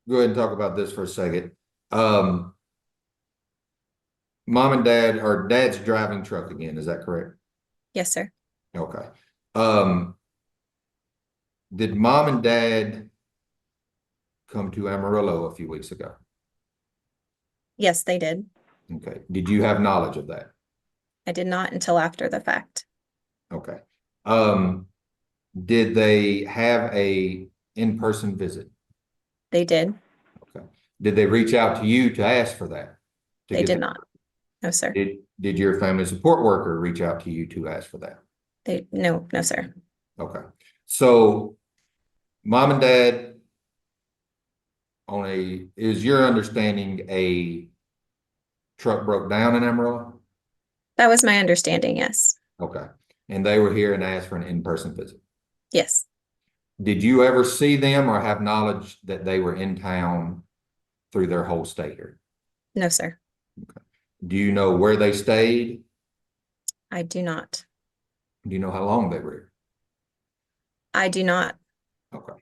go ahead and talk about this for a second. Mom and dad, or dad's driving truck again, is that correct? Yes, sir. Okay. Did mom and dad come to Amarillo a few weeks ago? Yes, they did. Okay. Did you have knowledge of that? I did not until after the fact. Okay. Did they have a in-person visit? They did. Okay. Did they reach out to you to ask for that? They did not. No, sir. Did your family support worker reach out to you to ask for that? No, sir. Okay. So mom and dad is your understanding a truck broke down in Amarillo? That was my understanding, yes. Okay. And they were here and asked for an in-person visit? Yes. Did you ever see them or have knowledge that they were in town through their whole stay here? No, sir. Okay. Do you know where they stayed? I do not. Do you know how long they were here? I do not. Okay.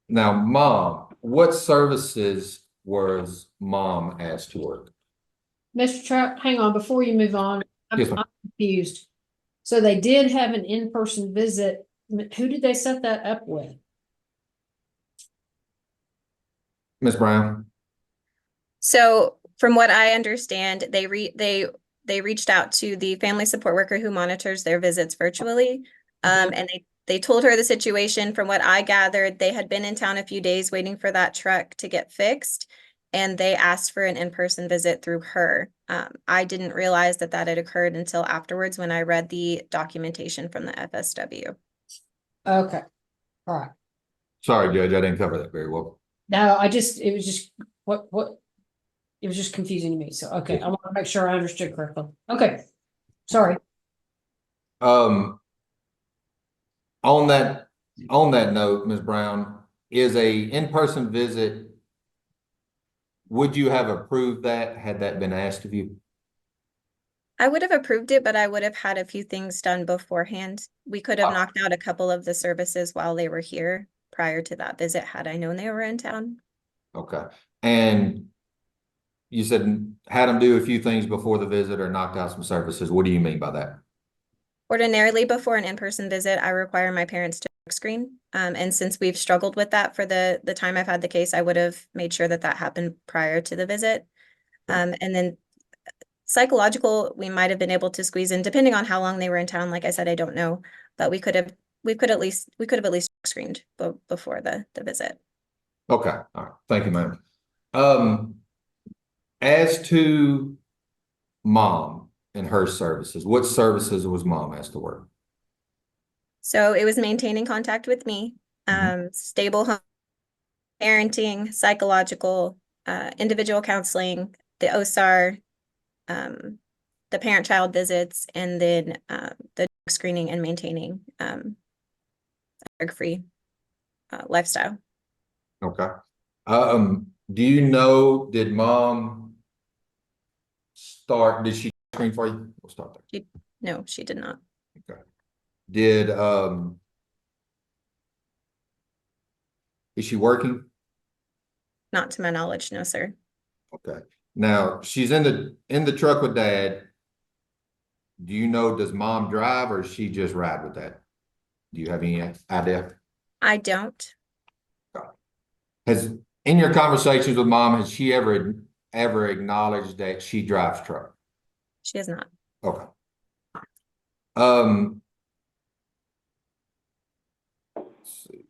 Now, mom, what services was mom asked to work? Mr. Trout, hang on, before you move on, Yes, ma'am. I'm confused. So they did have an in-person visit. Who did they set that up with? Ms. Brown? So from what I understand, they reached out to the family support worker who monitors their visits virtually. And they told her the situation. From what I gathered, they had been in town a few days waiting for that truck to get fixed. And they asked for an in-person visit through her. I didn't realize that had occurred until afterwards when I read the documentation from the FSW. Okay, all right. Sorry, Judge, I didn't cover that very well. No, it was just, what, it was just confusing to me. So, okay, I want to make sure I understood correctly. Okay, sorry. On that note, Ms. Brown, is a in-person visit, would you have approved that had that been asked of you? I would have approved it, but I would have had a few things done beforehand. We could have knocked out a couple of the services while they were here prior to that visit, had I known they were in town. Okay. And you said had them do a few things before the visit or knocked out some services. What do you mean by that? Ordinarily, before an in-person visit, I require my parents to screen. And since we've struggled with that for the time I've had the case, I would have made sure that happened prior to the visit. And then psychological, we might have been able to squeeze in, depending on how long they were in town. Like I said, I don't know, but we could have at least screened before the visit. Okay. All right. Thank you, ma'am. As to mom and her services, what services was mom asked to work? So it was maintaining contact with me, stable home parenting, psychological, individual counseling, the OSAR, the parent-child visits, and then the screening and maintaining drug-free lifestyle. Okay. Do you know, did she screen for you? We'll start there. No, she did not. Okay. Did, is she working? Not to my knowledge, no, sir. Okay. Now she's in the truck with dad. Do you know, does mom drive or does she just ride with dad? Do you have any idea? I don't. In your conversations with mom, has she ever acknowledged that she drives truck? She has not. Okay. Let's see.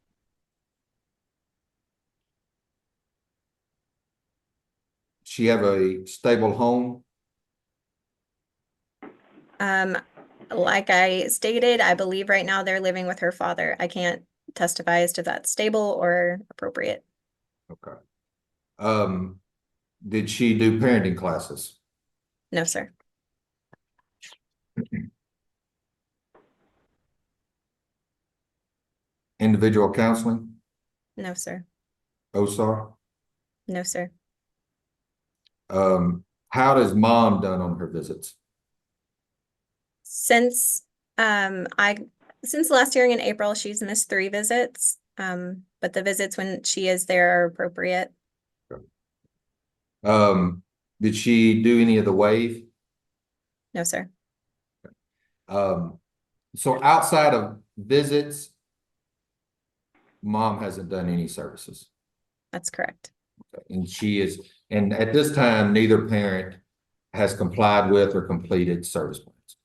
She have a stable home? Like I stated, I believe right now they're living with her father. I can't testify as to that's stable or appropriate. Okay. Did she do parenting classes? No, sir. Individual counseling? No, sir. OSAR? No, sir. How does mom done on her visits? Since since last hearing in April, she's missed 3 visits. But the visits when she is there are appropriate. Did she do any of the wave? No, sir. So outside of visits, mom hasn't done any services. That's correct. And and at this time, neither parent has complied with or completed service plans.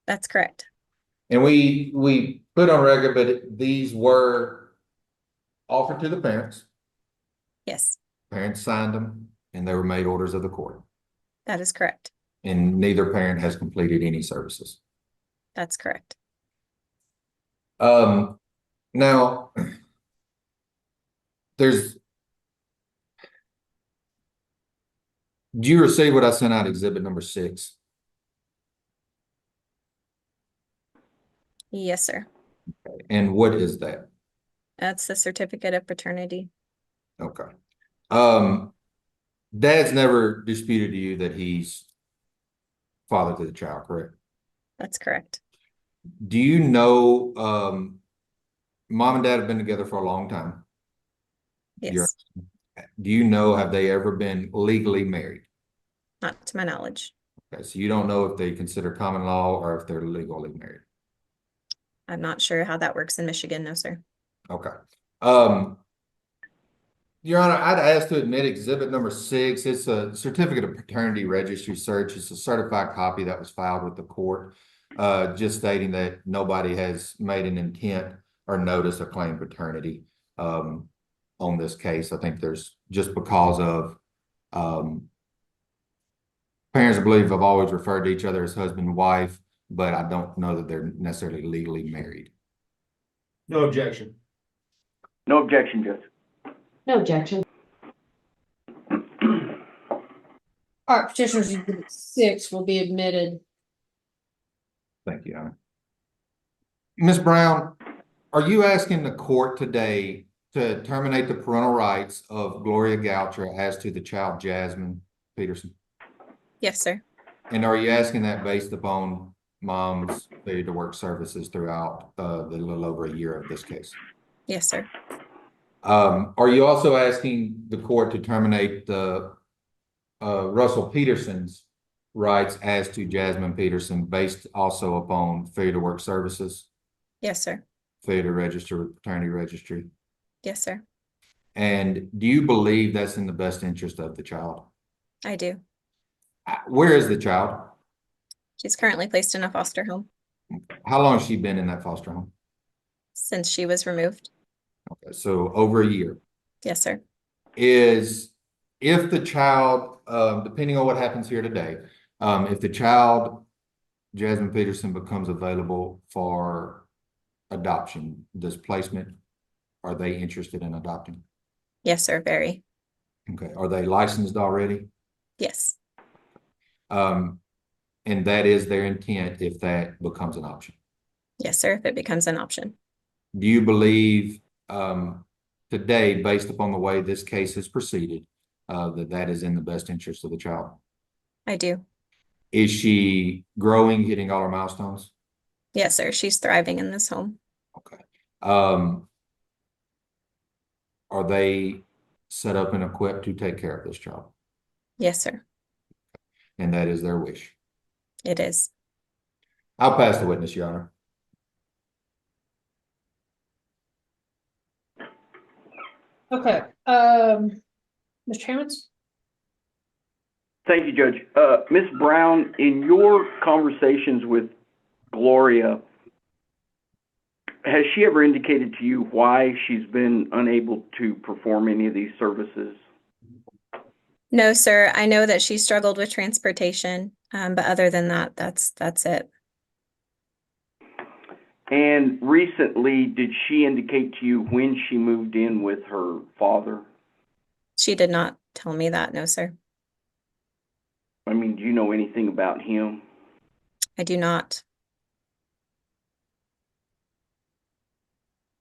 That's correct. And we put on record, but these were offered to the parents. Yes, Parents signed them and they were made orders of the court. that is correct. And neither parent has completed any services. That's correct. Now do you receive what I sent out, exhibit number 6? Yes, sir. And what is that? That's the certificate of paternity. Okay. Dad's never disputed to you that he's father to the child, correct? That's correct. Do you know, mom and dad have been together for a long time? Yes, Do you know, have they ever been legally married? not to my knowledge. Okay, so you don't know if they consider common law or if they're legally married. I'm not sure how that works in Michigan. No, sir. Okay. Your Honor, I'd ask to admit exhibit number 6. It's a certificate of paternity registry search. It's a certified copy that was filed with the court, just stating that nobody has made an intent or notice of claim paternity on this case. I think there's just because of parents, I believe, have always referred to each other as husband and wife, but I don't know that they're necessarily legally married. No objection. No objection, Judge. No objection. All right, petitioners exhibit 6 will be admitted. Thank you, Honor. Ms. Brown, are you asking the court today to terminate the parental rights of Gloria Goucher as to the child Jasmine Peterson? Yes, sir. And are you asking that based upon mom's failure to work services throughout the little over a year of this case? Yes, sir. Are you also asking the court to terminate the Russell Peterson's rights as to Jasmine Peterson based also upon failure to work services, Yes, sir. failure to register with paternity registry? Yes, sir. And do you believe that's in the best interest of the child? I do. Where is the child? She's currently placed in a foster home How long has she been in that foster home? since she was removed. Okay, so over a year. Yes, sir. If the child, depending on what happens here today, if the child, Jasmine Peterson, becomes available for adoption, displacement, are they interested in adopting? Yes, sir. Very. Okay, are they licensed already? Yes. And that is their intent if that becomes an option. Yes, sir. If it becomes an option. Do you believe today, based upon the way this case has proceeded, that is in the best interest of the child? I do. Is she growing, hitting all her milestones? Yes, sir. She's thriving in this home. Okay. Are they set up and equipped to take care of this child? Yes, sir. And that is their wish. It is. I'll pass the witness, Your Honor. Okay, Mr. Hammonds? Thank you, Judge. Ms. Brown, in your conversations with Gloria, has she ever indicated to you why she's been unable to perform any of these services? No, sir. I know that she struggled with transportation, but other than that, that's it. And recently, did she indicate to you when she moved in with her father? She did not tell me that, no, sir. I mean, do you know anything about him? I do not.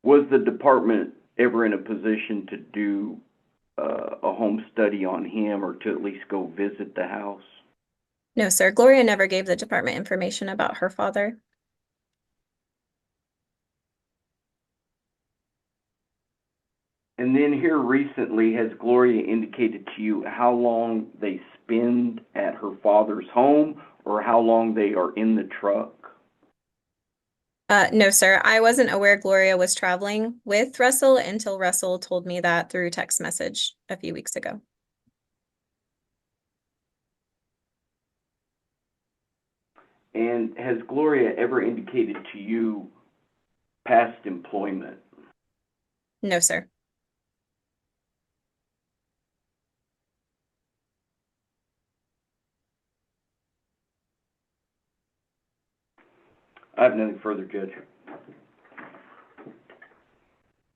Was the department ever in a position to do a home study on him, or to at least go visit the house? No, sir. Gloria never gave the department information about her father. And then here recently, has Gloria indicated to you how long they spend at her father's home, or how long they are in the truck? No, sir. I wasn't aware Gloria was traveling with Russell until Russell told me that through text message a few weeks ago. And has Gloria ever indicated to you past employment? No, sir. I have nothing further, Judge.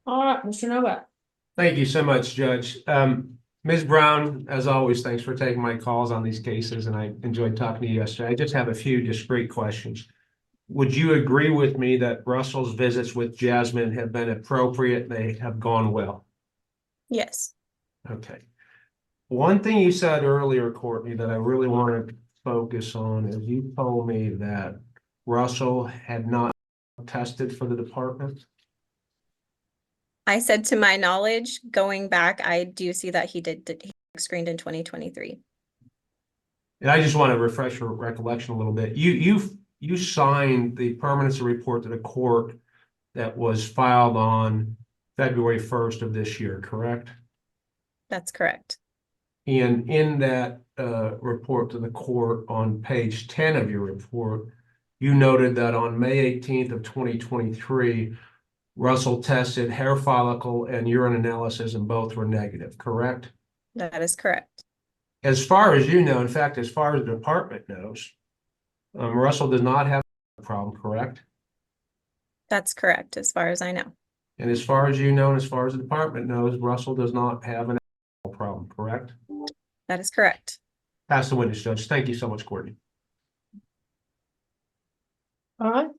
All right, Mr. Novak. Thank you so much, Judge. Ms. Brown, as always, thanks for taking my calls on these cases, and I enjoyed talking to you yesterday. I just have a few discrete questions. Would you agree with me that Russell's visits with Jasmine have been appropriate? They have gone well? Yes. Okay. One thing you said earlier, Courtney, that I really want to focus on is you told me that Russell had not tested for the department. I said to my knowledge, going back, I do see that he screened in 2023. And I just want to refresh your recollection a little bit. You signed the permanency report to the court that was filed on February 1st of this year, correct? That's correct. And in that report to the court on page 10 of your report, you noted that on May 18th of 2023, Russell tested hair follicle and urine analysis, and both were negative, correct? That is correct. As far as you know, in fact, as far as the department knows, Russell does not have a problem, correct? That's correct, as far as I know. And as far as you know, and as far as the department knows, Russell does not have an alcohol problem, correct? That is correct. Pass the witness, Judge. Thank you so much, Courtney. All right,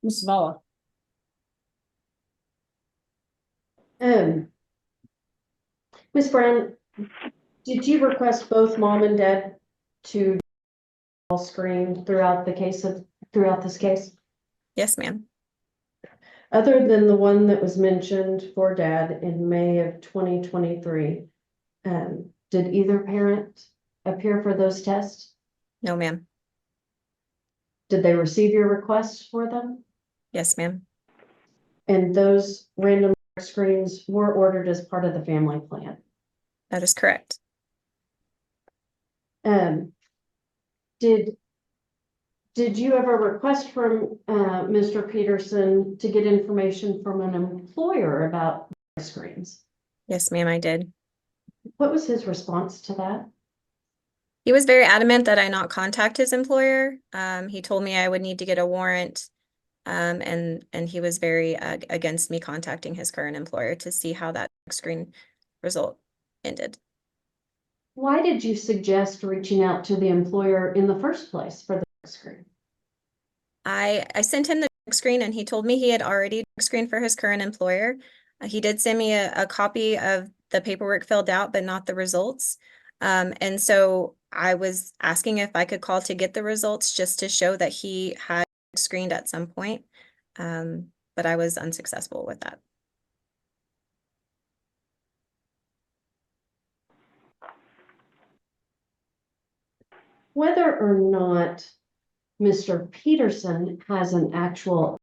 Ms. Vala. Ms. Brown, did you request both mom and dad to all screened throughout this case? Yes, ma'am. Other than the one that was mentioned for dad in May of 2023, did either parent appear for those tests? No, ma'am. Did they receive your requests for them? Yes, ma'am. And those random screens were ordered as part of the family plan. That is correct. Did you ever request from Mr. Peterson to get information from an employer about screens? Yes, ma'am, I did. What was his response to that? He was very adamant that I not contact his employer. He told me I would need to get a warrant. And he was very against me contacting his current employer to see how that screen result ended. Why did you suggest reaching out to the employer in the first place for the screen? I sent him the screen and he told me he had already screened for his current employer. He did send me a copy of the paperwork filled out, but not the results. And so I was asking if I could call to get the results just to show that he had screened at some point. But I was unsuccessful with that. Whether or not Mr. Peterson has an actual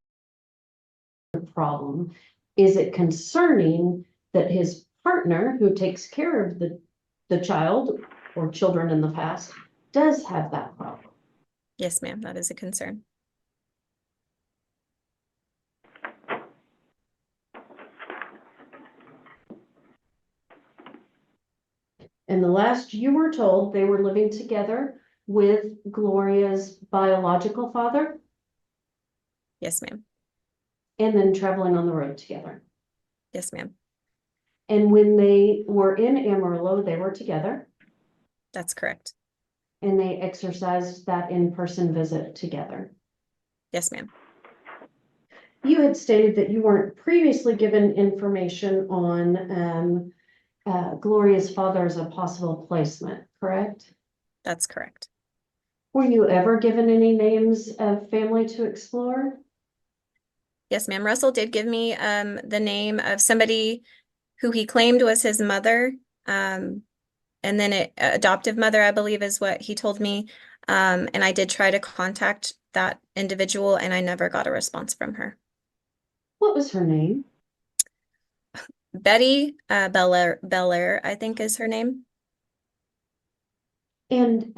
problem, is it concerning that his partner, who takes care of the child or children in the past, does have that problem? Yes, ma'am, that is a concern. And the last you were told, they were living together with Gloria's biological father Yes, ma'am. and then traveling on the road together. Yes, ma'am. And when they were in Amarillo, they were together That's correct. and they exercised that in-person visit together. Yes, ma'am. You had stated that you weren't previously given information on Gloria's father as a possible placement, correct? That's correct. Were you ever given any names of family to explore? Yes, ma'am. Russell did give me the name of somebody who he claimed was his mother. And then adoptive mother, I believe, is what he told me. And I did try to contact that individual and I never got a response from her. What was her name? Betty Belair, I think is her name. And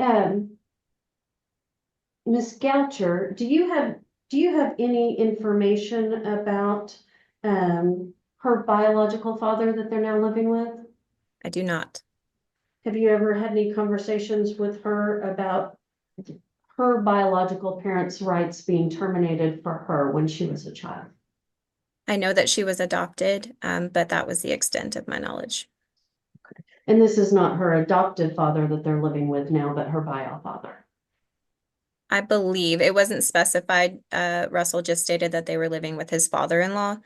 Miss Goucher, do you have any information about her biological father that they're now living with? I do not. Have you ever had any conversations with her about her biological parents' rights being terminated for her when she was a child? I know that she was adopted, but that was the extent of my knowledge. And this is not her adoptive father that they're living with now, but her bio father. I believe it wasn't specified. Russell just stated that they were living with his father-in-law,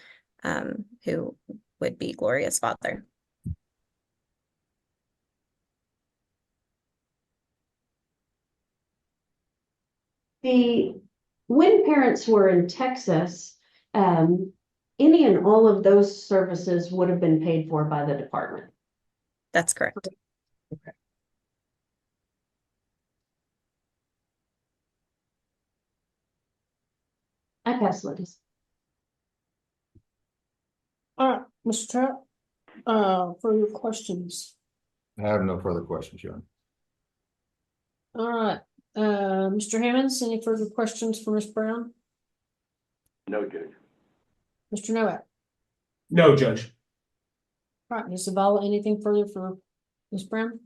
who would be Gloria's father. When parents were in Texas, any and all of those services would have been paid for by the department. That's correct. I pass, ladies. All right, Mr. Trout, for your questions. I have no further questions, Your Honor. All right, Mr. Hammonds, any further questions for Ms. Brown? No, Judge. Mr. Nowak? No, Judge. All right, Ms. Zavala, anything further for Ms. Brown?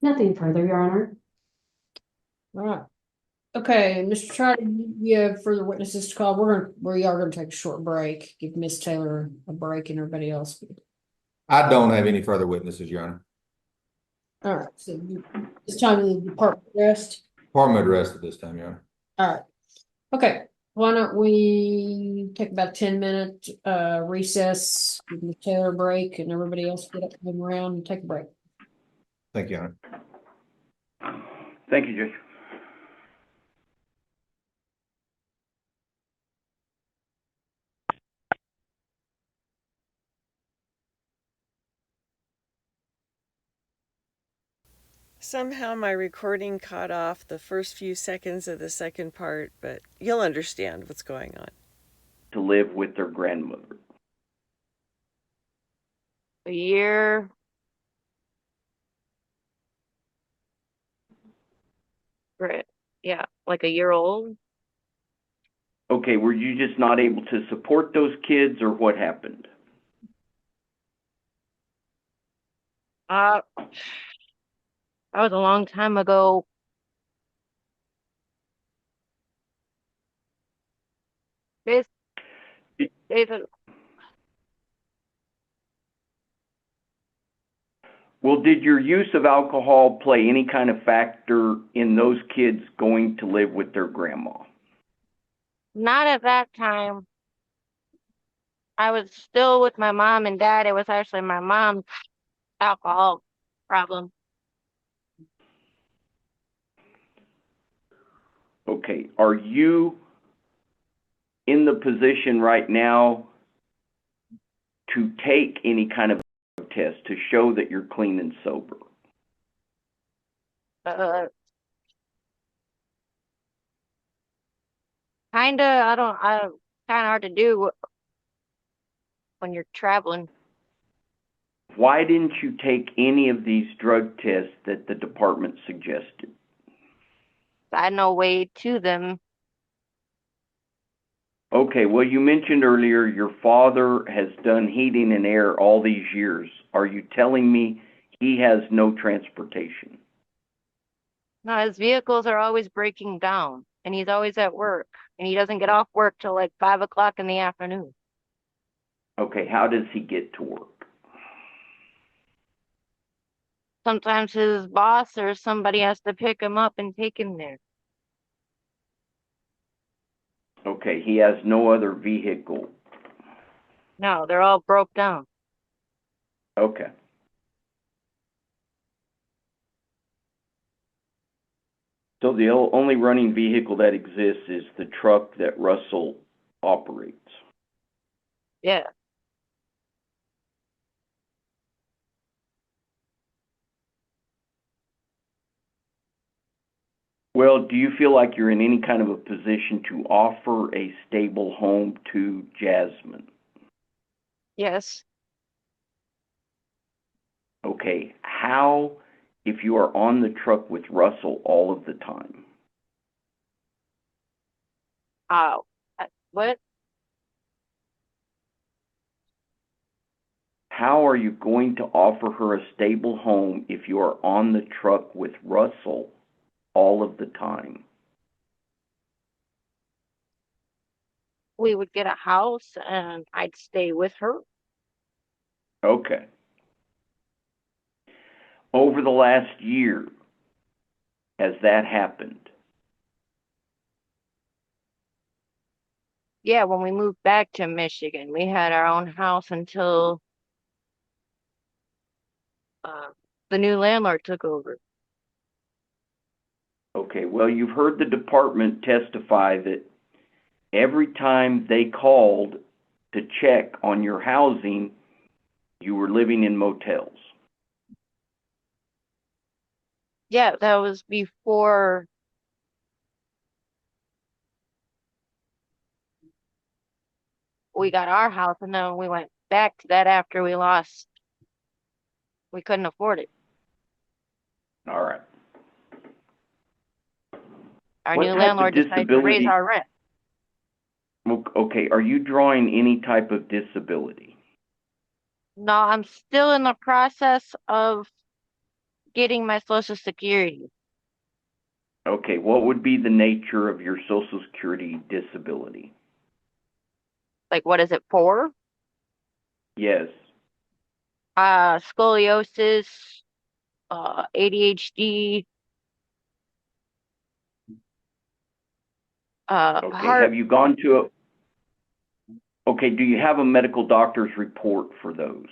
Nothing further, Your Honor. All right. Okay, Mr. Trout, you have further witnesses to call. We are gonna take a short break, give Miss Taylor a break and everybody else. I don't have any further witnesses, Your Honor. All right, so it's time to depart rest. Department arrest at this time, Your Honor. All right. Okay, why don't we take about 10-minute recess, give Ms. Taylor a break and everybody else get up, move around and take a break. Thank you, Your Honor. Thank you, Judge. Somehow my recording caught off the first few seconds of the second part, but you'll understand what's going on. To live with their grandmother. A year. Right. Yeah, like a year old. Okay, were you just not able to support those kids, or what happened? That was a long time ago. This, David, Well, did your use of alcohol play any kind of factor in those kids going to live with their grandma? not at that time. I was still with my mom and dad. It was actually my mom's alcohol problem. Okay, are you in the position right now to take any kind of test to show that you're clean and sober? Kinda, kinda hard to do when you're traveling. Why didn't you take any of these drug tests that the department suggested? I had no way to them. Okay, well, you mentioned earlier your father has done heating and air all these years. Are you telling me he has no transportation. No, his vehicles are always breaking down and he's always at work and he doesn't get off work till like 5 o'clock in the afternoon. Okay, how does he get to work? Sometimes his boss or somebody has to pick him up and take him there. Okay, he has no other vehicle. No, they're all broke down. Okay. So the only running vehicle that exists is the truck that Russell operates. Yeah. Well, do you feel like you're in any kind of a position to offer a stable home to Jasmine? Yes. Okay, how if you are on the truck with Russell all of the time? Oh, what? How are you going to offer her a stable home if you are on the truck with Russell all of the time? We would get a house and I'd stay with her. Okay. Over the last year, has that happened? Yeah, when we moved back to Michigan, we had our own house until the new landlord took over. Okay, well, you've heard the department testify that every time they called to check on your housing, you were living in motels. Yeah, that was before we got our house, and then we went back to that after we couldn't afford it. All right. Our What new type of landlord decided to raise disability- our rent. Okay, are you drawing any type of disability? No, I'm still in the process of getting my Social Security. Okay, what would be the nature of your Social Security disability? Like, what is it for? Yes. Scoliosis, ADHD, Okay, heart. have you gone to a... Okay, do you have a medical doctor's report for those?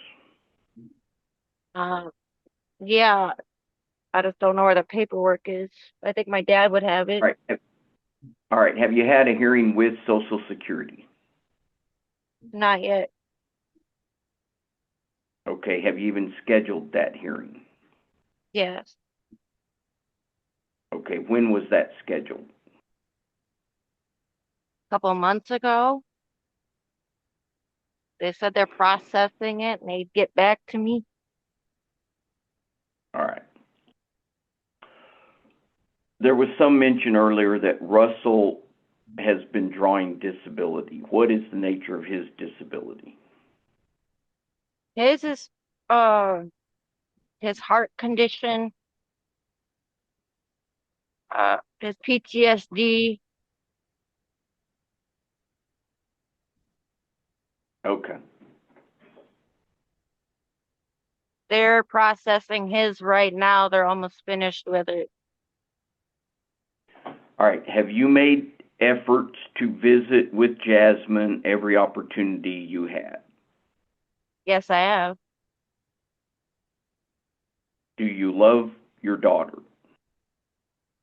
Yeah, I just don't know where the paperwork is. I think my dad would have it. All right. All right, have you had a hearing with Social Security? Not yet. Okay, have you even scheduled that hearing? Yes. Okay, when was that scheduled? A couple of months ago. They said they're processing it and they'd get back to me. All right. There was some mention earlier that Russell has been drawing disability. What is the nature of his disability? His is his heart condition, his PTSD. Okay. They're processing his right now. They're almost finished with it. All right. Have you made efforts to visit with Jasmine every opportunity you had? Yes, I have. Do you love your daughter?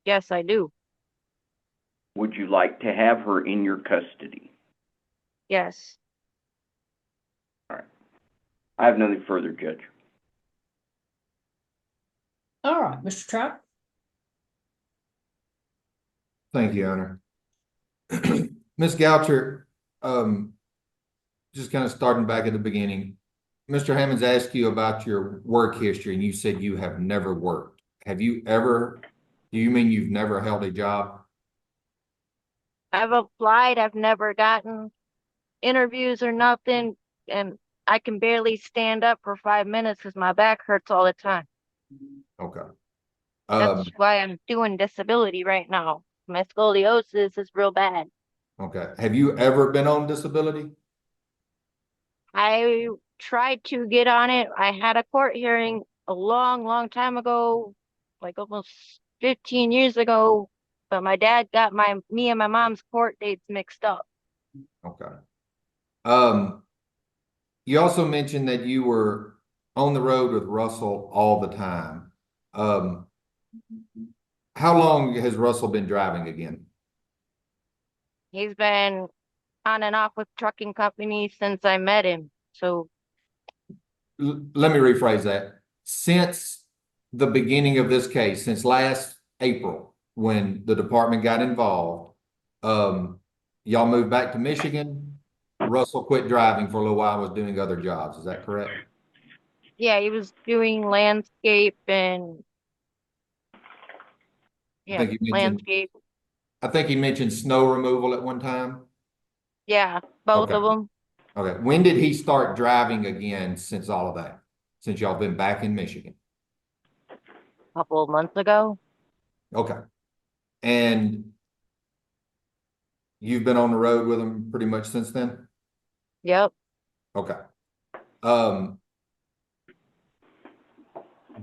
Yes, I do. Would you like to have her in your custody? Yes. All right. I have nothing further, Judge. All right, Mr. Trout. Thank you, Honor. Ms. Goucher, just kind of starting back at the beginning, Mr. Hammond's asked you about your work history and you said you have never worked. Have you ever, do you mean you've never held a job? I've applied. I've never gotten interviews or nothing. And I can barely stand up for 5 minutes because my back hurts all the time. Okay. That's why I'm doing disability right now. My scoliosis is real bad. Okay. Have you ever been on disability? I tried to get on it. I had a court hearing a long, long time ago, like almost 15 years ago, but my dad got me and my mom's court dates mixed up. Okay. You also mentioned that you were on the road with Russell all the time. How long has Russell been driving again? He's been on and off with trucking companies since I met him. So Let me rephrase that. Since the beginning of this case, since last April, when the department got involved, y'all moved back to Michigan. Russell quit driving for a little while, was doing other jobs. Is that correct? yeah, he was doing landscape and I think you mentioned, landscape. I think he mentioned snow removal at one time. Yeah, both Okay. of them. Okay. When did he start driving again since all of that? Since y'all been back in Michigan? A couple of months ago. Okay. And you've been on the road with him pretty much since then? Yep. Okay.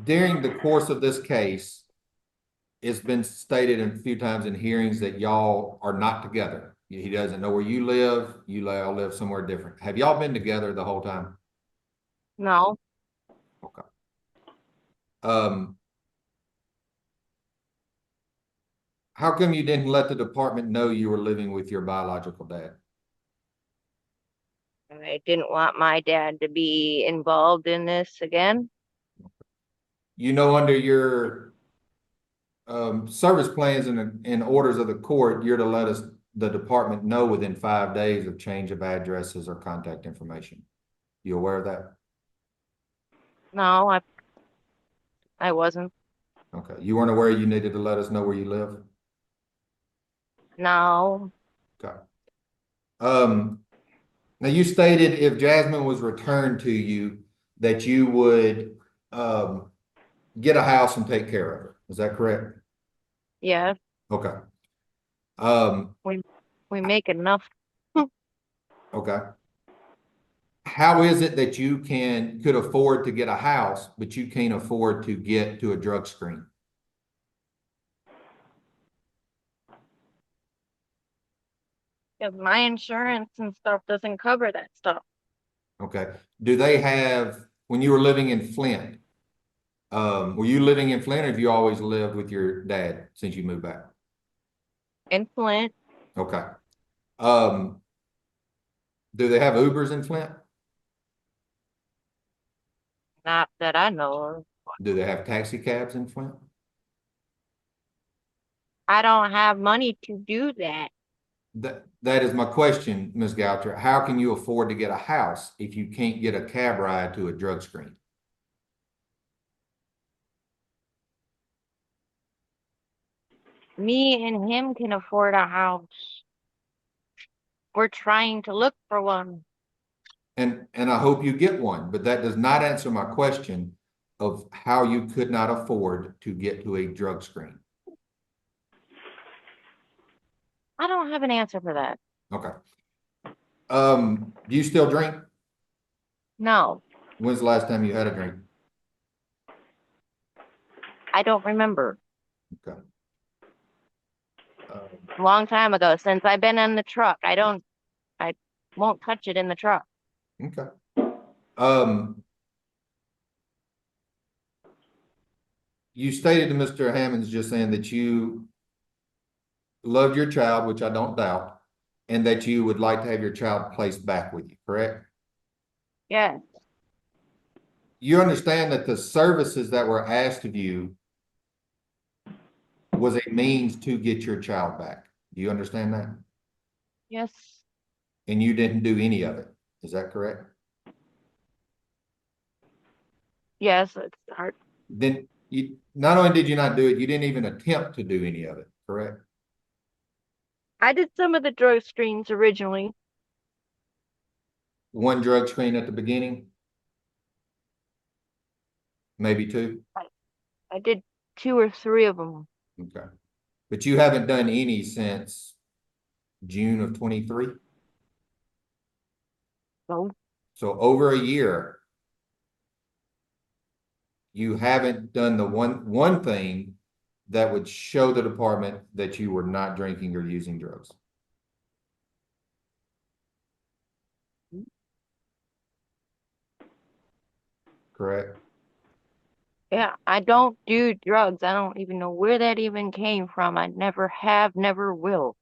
During the course of this case, it's been stated a few times in hearings that y'all are not together. He doesn't know where you live. You all live somewhere different. Have y'all been together the whole time? No. Okay. How come you didn't let the department know you were living with your biological dad? I didn't want my dad to be involved in this again. You know, under your service plans and orders of the court, you're to let the department know within 5 days of change of addresses or contact information. You aware of that? No, I wasn't. Okay. You weren't aware you needed to let us know where you live? No. Okay. Now you stated if Jasmine was returned to you, that you would get a house and take care of her. Is that correct? Yeah. Okay. We make enough. Okay. How is it that you could afford to get a house, but you can't afford to get to a drug screen? Because my insurance and stuff doesn't cover that stuff. Okay. Do they have, when you were living in Flint, were you living in Flint or have you always lived with your dad since you moved back? In Flint. Okay. Do they have Ubers in Flint? Not that I know of. Do they have taxi cabs in Flint? I don't have money to do that. That is my question, Ms. Goucher. How can you afford to get a house if you can't get a cab ride to a drug screen? Me and him can afford a house. We're trying to look for one. And I hope you get one, but that does not answer my question of how you could not afford to get to a drug screen. I don't have an answer for that. Okay. Do you still drink? No, When's the last time you had a drink? I don't remember. Okay. A long time ago, since I've been in the truck. I won't touch it in the truck. Okay. You stated to Mr. Hammonds just saying that you loved your child, which I don't doubt, and that you would like to have your child placed back with you, correct? Yes. You understand that the services that were asked of you was a means to get your child back. Do you understand that? Yes. And you didn't do any of it. Is that correct? Yes, it's hard. Then you, not only did you not do it, you didn't even attempt to do any of it, correct? I did some of the drug screens originally. One drug screen at the beginning? Maybe two? I did 2 or 3 of them. Okay. But you haven't done any since June of 23? So So over a year. You haven't done the one thing that would show the department that you were not drinking or using drugs. Correct? yeah, I don't do drugs. I don't even know where that even came from. I never have, never will.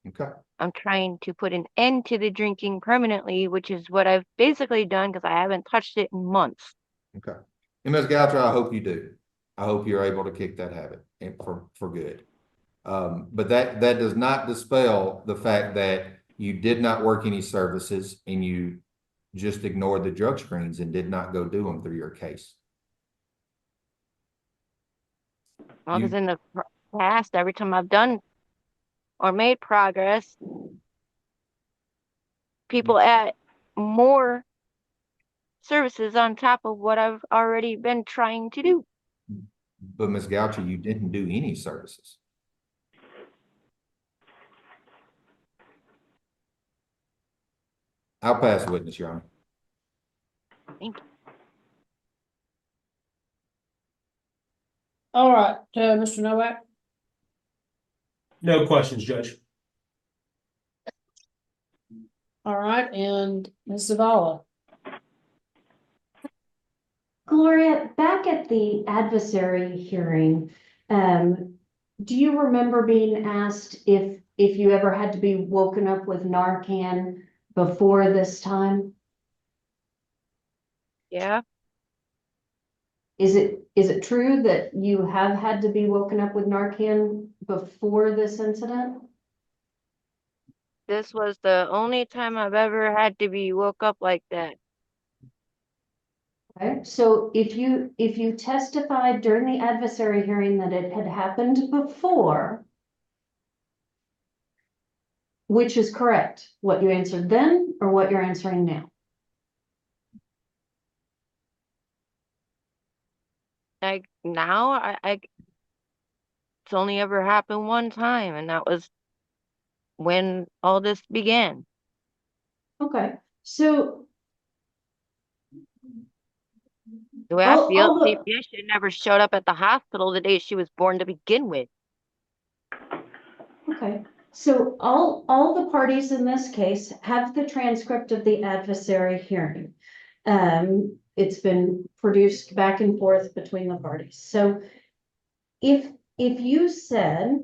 Okay. I'm trying to put an end to the drinking permanently, which is what I've basically done because I haven't touched it in months. Okay. And Ms. Goucher, I hope you do. I hope you're able to kick that habit and for good. But that does not dispel the fact that you did not work any services and you just ignored the drug screens and did not go do them through your case. Well, because in the past, every time I've done or made progress, people add more services on top of what I've already been trying to do. But Ms. Goucher, you didn't do any services. I'll pass witness, Your Honor. Thank you. All right, Mr. Nowak. No questions, Judge. All right, and Ms. Zavala. Gloria, back at the adversary hearing, do you remember being asked if you ever had to be woken up with Narcan before this time? Yeah, Is it true that you have had to be woken up with Narcan before this incident? this was the only time I've ever had to be woke up like that. Okay, so if you testified during the adversary hearing that it had happened before, which is correct? What you answered then or what you're answering now? Like now, it's only ever happened one time, and that was when all this began. Okay, so The way I feel, all the CPS should never showed up at the hospital the day she was born to begin with. Okay, so all the parties in this case have the transcript of the adversary hearing. It's been produced back and forth between the parties. So if you said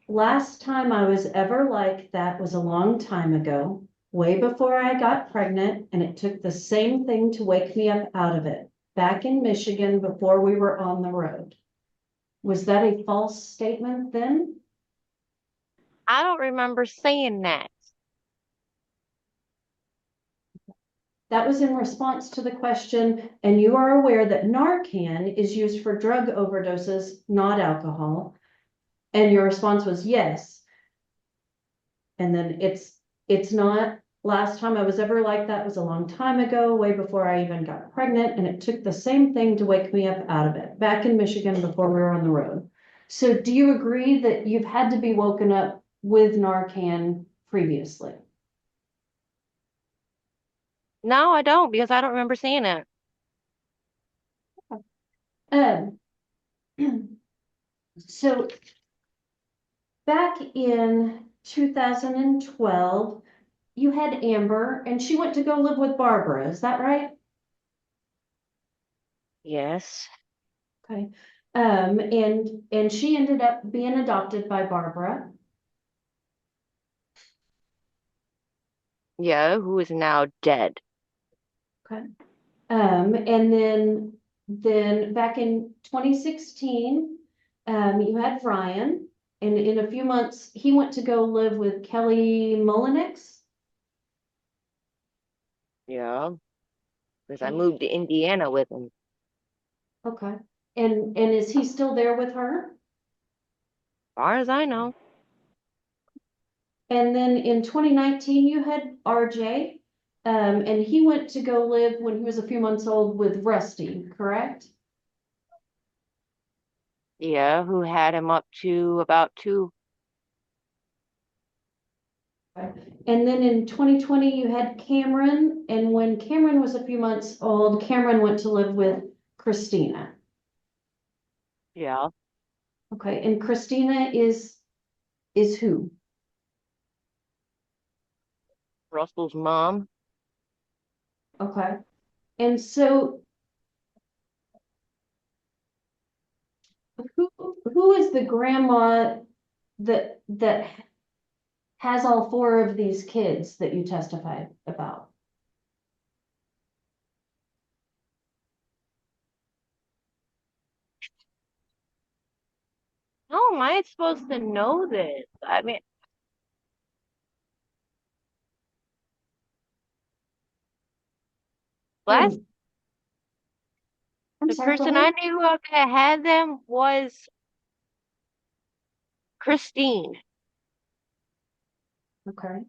last time I was ever like that was a long time ago, way before I got pregnant, and it took the same thing to wake me up out of it, back in Michigan before we were on the road. Was that a false statement then? I don't remember saying that. That was in response to the question, and you are aware that Narcan is used for drug overdoses, not alcohol. And your response was yes. And then it's not, last time I was ever like that was a long time ago, way before I even got pregnant, and it took the same thing to wake me up out of it, back in Michigan before we were on the road. So do you agree that you've had to be woken up with Narcan previously? No, I don't, because I don't remember saying it. So back in 2012, you had Amber and she went to go live with Barbara. Is that right? Yes. Okay. And she ended up being adopted by Barbara. Yeah, who is now dead. Okay. And then back in 2016, you had Ryan, and in a few months, he went to go live with Kelly Mullenix. Yeah, because I moved to Indiana with him. Okay. And is he still there with her? As far as I know. And then in 2019, you had RJ, and he went to go live when he was a few months old with Rusty, correct? Yeah, who had him up to about 2. And then in 2020, you had Cameron, and when Cameron was a few months old, Cameron went to live with Christina. Yeah, Okay, and Christina is who? Russell's mom. Okay, and so who is the grandma that has all 4 of these kids that you testified about? How am I supposed to know this? I mean, last I'm the sorry, go person I ahead. knew of that had them was Christine. Okay.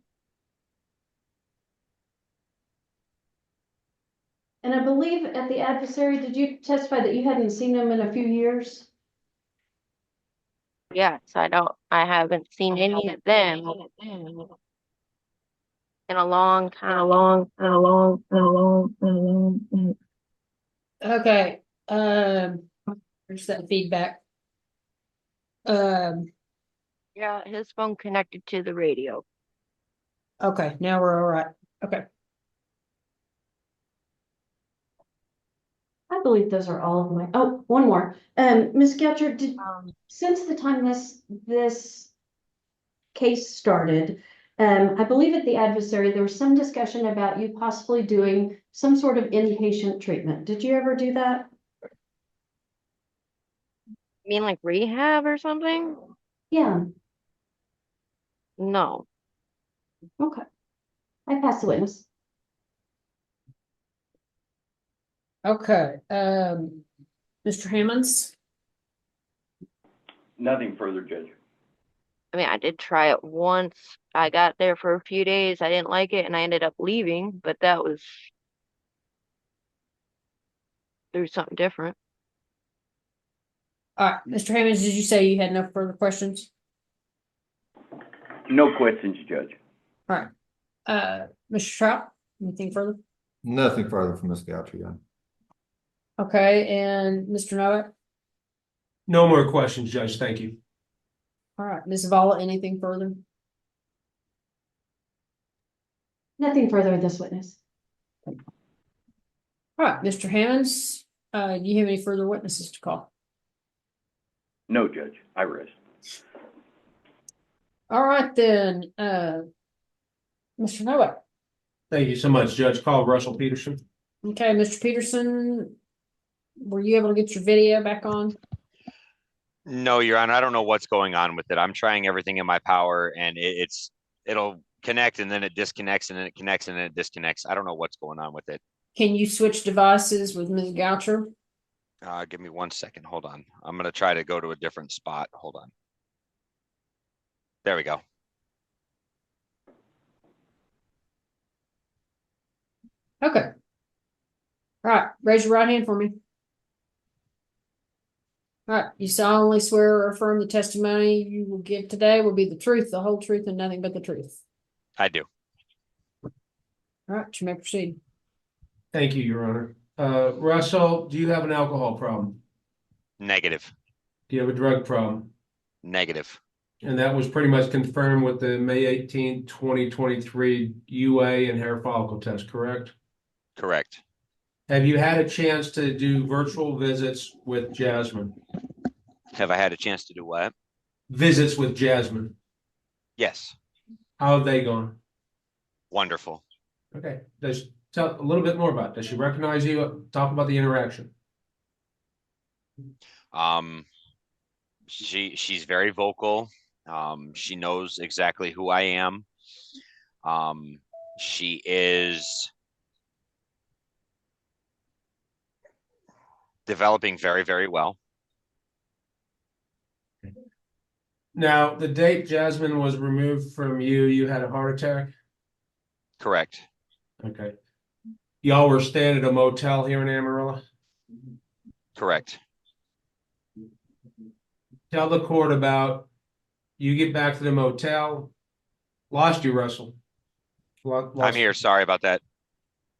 And I believe at the adversary, did you testify that you hadn't seen them in a few years? Yes, I haven't seen any of them in a long time. Okay, there's that feedback. Yeah, his phone connected to the radio. Okay, now we're all right. Okay. I believe those are all of my, oh, one more. Ms. Goucher, since the time this case started, I believe at the adversary, there was some discussion about you possibly doing some sort of inpatient treatment. Did you ever do that? You mean like rehab or something? Yeah, No. okay. I pass the witness. Okay, Mr. Hammonds? Nothing further, Judge. I mean, I did try it once. I got there for a few days. I didn't like it and I ended up leaving, but that was through something different. All right, Mr. Hammonds, did you say you had no further questions? No questions, Judge. All right, Mr. Trout, anything further? Nothing further from Ms. Goucher, yeah. Okay, and Mr. Novak? No more questions, Judge. Thank you. All right, Ms. Zavala, anything further? Nothing further with this witness. All right, Mr. Hammonds, do you have any further witnesses to call? No, Judge. I rest. All right, then, Mr. Novak. Thank you so much, Judge. Call Russell Peterson. Okay, Mr. Peterson, were you able to get your video back on? No, Your Honor, I don't know what's going on with it. I'm trying everything in my power and it'll connect and then it disconnects and then it connects and then it disconnects. I don't know what's going on with it. Can you switch devices with Ms. Goucher? Give me 1 second. Hold on. I'm going to try to go to a different spot. Hold on. There we go. Okay. All right, raise your right hand for me. All right, you solemnly swear or affirm the testimony you will give today will be the truth, the whole truth, and nothing but the truth. I do. All right, you may proceed. Thank you, Your Honor. Russell, do you have an alcohol problem? Negative. Do you have a drug problem? Negative. And that was pretty much confirmed with the May 18, 2023 UA and hair follicle test, correct? Correct. Have you had a chance to do virtual visits with Jasmine? Have I had a chance to do what? Visits with Jasmine. Yes. How have they gone? Wonderful. Okay, tell a little bit more about it. Does she recognize you? Talk about the interaction. She's very vocal. She knows exactly who I am. She is developing very, very well. Now, the date Jasmine was removed from you, you had a heart attack? Correct. Okay. Y'all were staying at a motel here in Amarillo? Correct. Tell the court about, you get back to the motel. Lost you, Russell. I'm here. Sorry about that.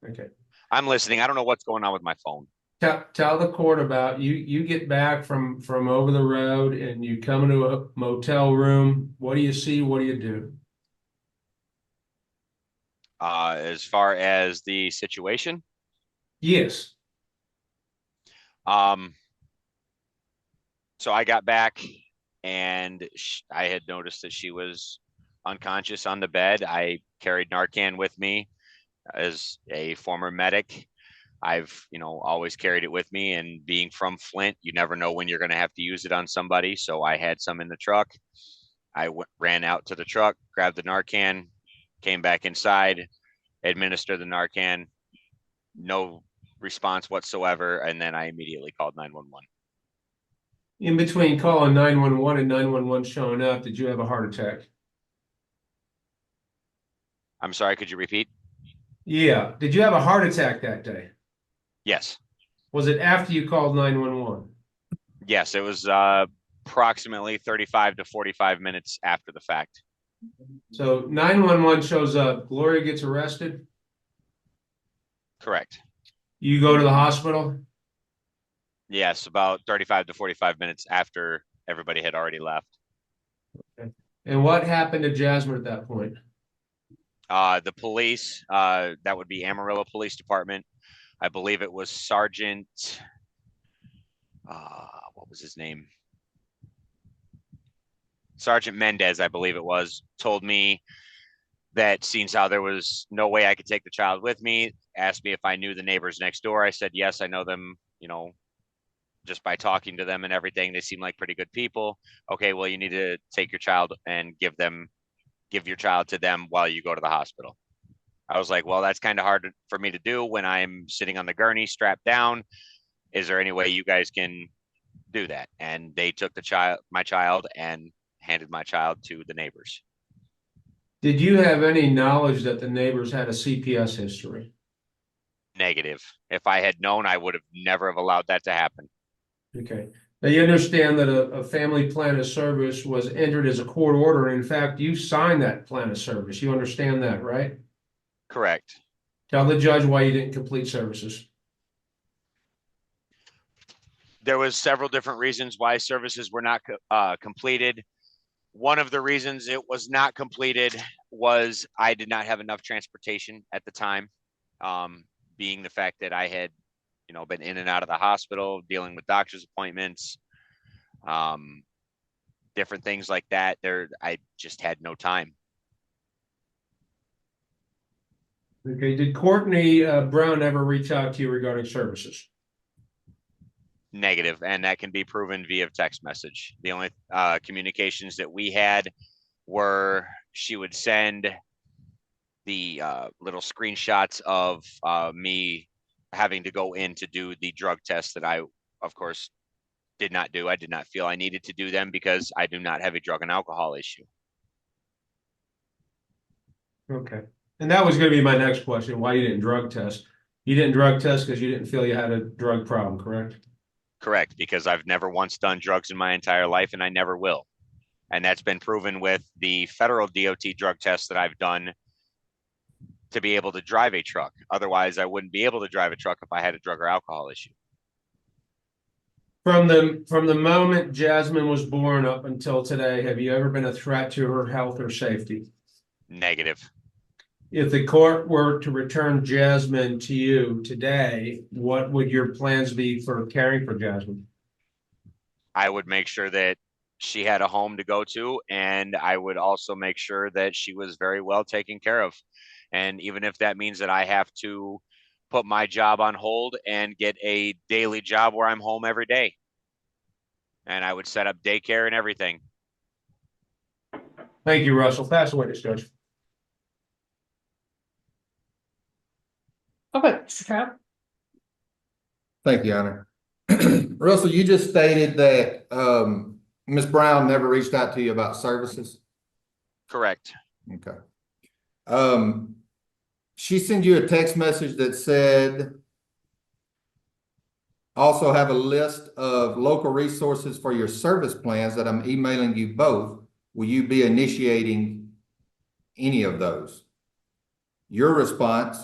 Okay. I'm listening. I don't know what's going on with my phone. Tell the court about, you get back from over the road and you come into a motel room. What do you see? What do you do? As far as the situation, Yes. so I got back and I had noticed that she was unconscious on the bed. I carried Narcan with me as a former medic. I've, always carried it with me, and being from Flint, you never know when you're going to have to use it on somebody. So I had some in the truck. I ran out to the truck, grabbed the Narcan, came back inside, administered the Narcan, no response whatsoever. And then I immediately called 911. In between calling 911 and 911 showing up, did you have a heart attack? I'm sorry, could you repeat? Yeah. Did you have a heart attack that day? Yes. Was it after you called 911? Yes, it was approximately 35 to 45 minutes after the fact. So 911 shows up, Gloria gets arrested, Correct. you go to the hospital? Yes, about 35 to 45 minutes after everybody had already left. Okay. And what happened to Jasmine at that point? The police, that would be Amarillo Police Department. I believe it was Sergeant, what was his name? Sergeant Mendez, I believe it was, told me that seeing how there was no way I could take the child with me, asked me if I knew the neighbors next door. I said, yes, I know them, just by talking to them and everything. They seem like pretty good people. Okay, well, you need to take your child and give your child to them while you go to the hospital. I was like, well, that's kind of hard for me to do when I'm sitting on the gurney strapped down. Is there any way you guys can do that? And they took my child and handed my child to the neighbors. Did you have any knowledge that the neighbors had a CPS history? Negative. If I had known, I would have never have allowed that to happen. Okay. Now you understand that a family plan of service was entered as a court order. And in fact, you signed that plan of service. You understand that, right? Correct. Tell the judge why you didn't complete services. There was several different reasons why services were not completed. One of the reasons it was not completed was I did not have enough transportation at the time, being the fact that I had, been in and out of the hospital, dealing with doctor's appointments, different things like that. I just had no time. Okay. Did Courtney Brown ever reach out to you regarding services? Negative, and that can be proven via text message. The only communications that we had were she would send the little screenshots of me having to go in to do the drug test that I, of course, did not do. I did not feel I needed to do them because I do not have a drug and alcohol issue. Okay. And that was going to be my next question, why you didn't drug test. You didn't drug test because you didn't feel you had a drug problem, correct? Correct, because I've never once done drugs in my entire life, and I never will. And that's been proven with the federal DOT drug tests that I've done to be able to drive a truck. Otherwise, I wouldn't be able to drive a truck if I had a drug or alcohol issue. From the moment Jasmine was born up until today, have you ever been a threat to her health or safety? Negative. If the court were to return Jasmine to you today, what would your plans be for caring for Jasmine? I would make sure that she had a home to go to, and I would also make sure that she was very well taken care of. And even if that means that I have to put my job on hold and get a daily job where I'm home every day. And I would set up daycare and everything. Thank you, Russell. Pass the witness, Judge. Okay, Mr. Trout. Thank you, Honor. Russell, you just stated that Ms. Brown never reached out to you about services. Correct. Okay. She sent you a text message that said, Also have a list of local resources for your service plans that I'm emailing you both. Will you be initiating any of those? Your response,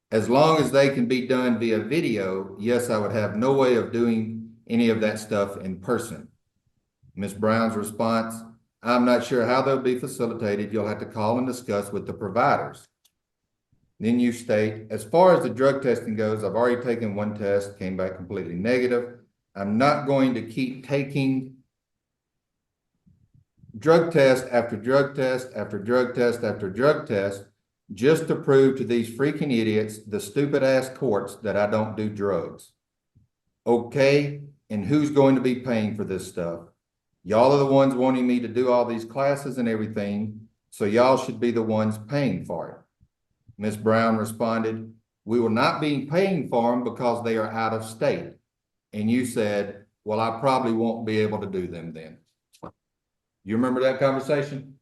as long as they can be done via video, yes, I would have no way of doing any of that stuff in person. Ms. Brown's response, I'm not sure how they'll be facilitated. You'll have to call and discuss with the providers. Then you state, as far as the drug testing goes, I've already taken one test, came back completely negative. I'm not going to keep taking drug test after drug test after drug test after drug test just to prove to these freaking idiots, the stupid ass courts, that I don't do drugs. Okay, and who's going to be paying for this stuff? Y'all are the ones wanting me to do all these classes and everything, so y'all should be the ones paying for it. Ms. Brown responded, we will not be paying for them because they are out of state. And you said, well, I probably won't be able to do them then. You remember that conversation?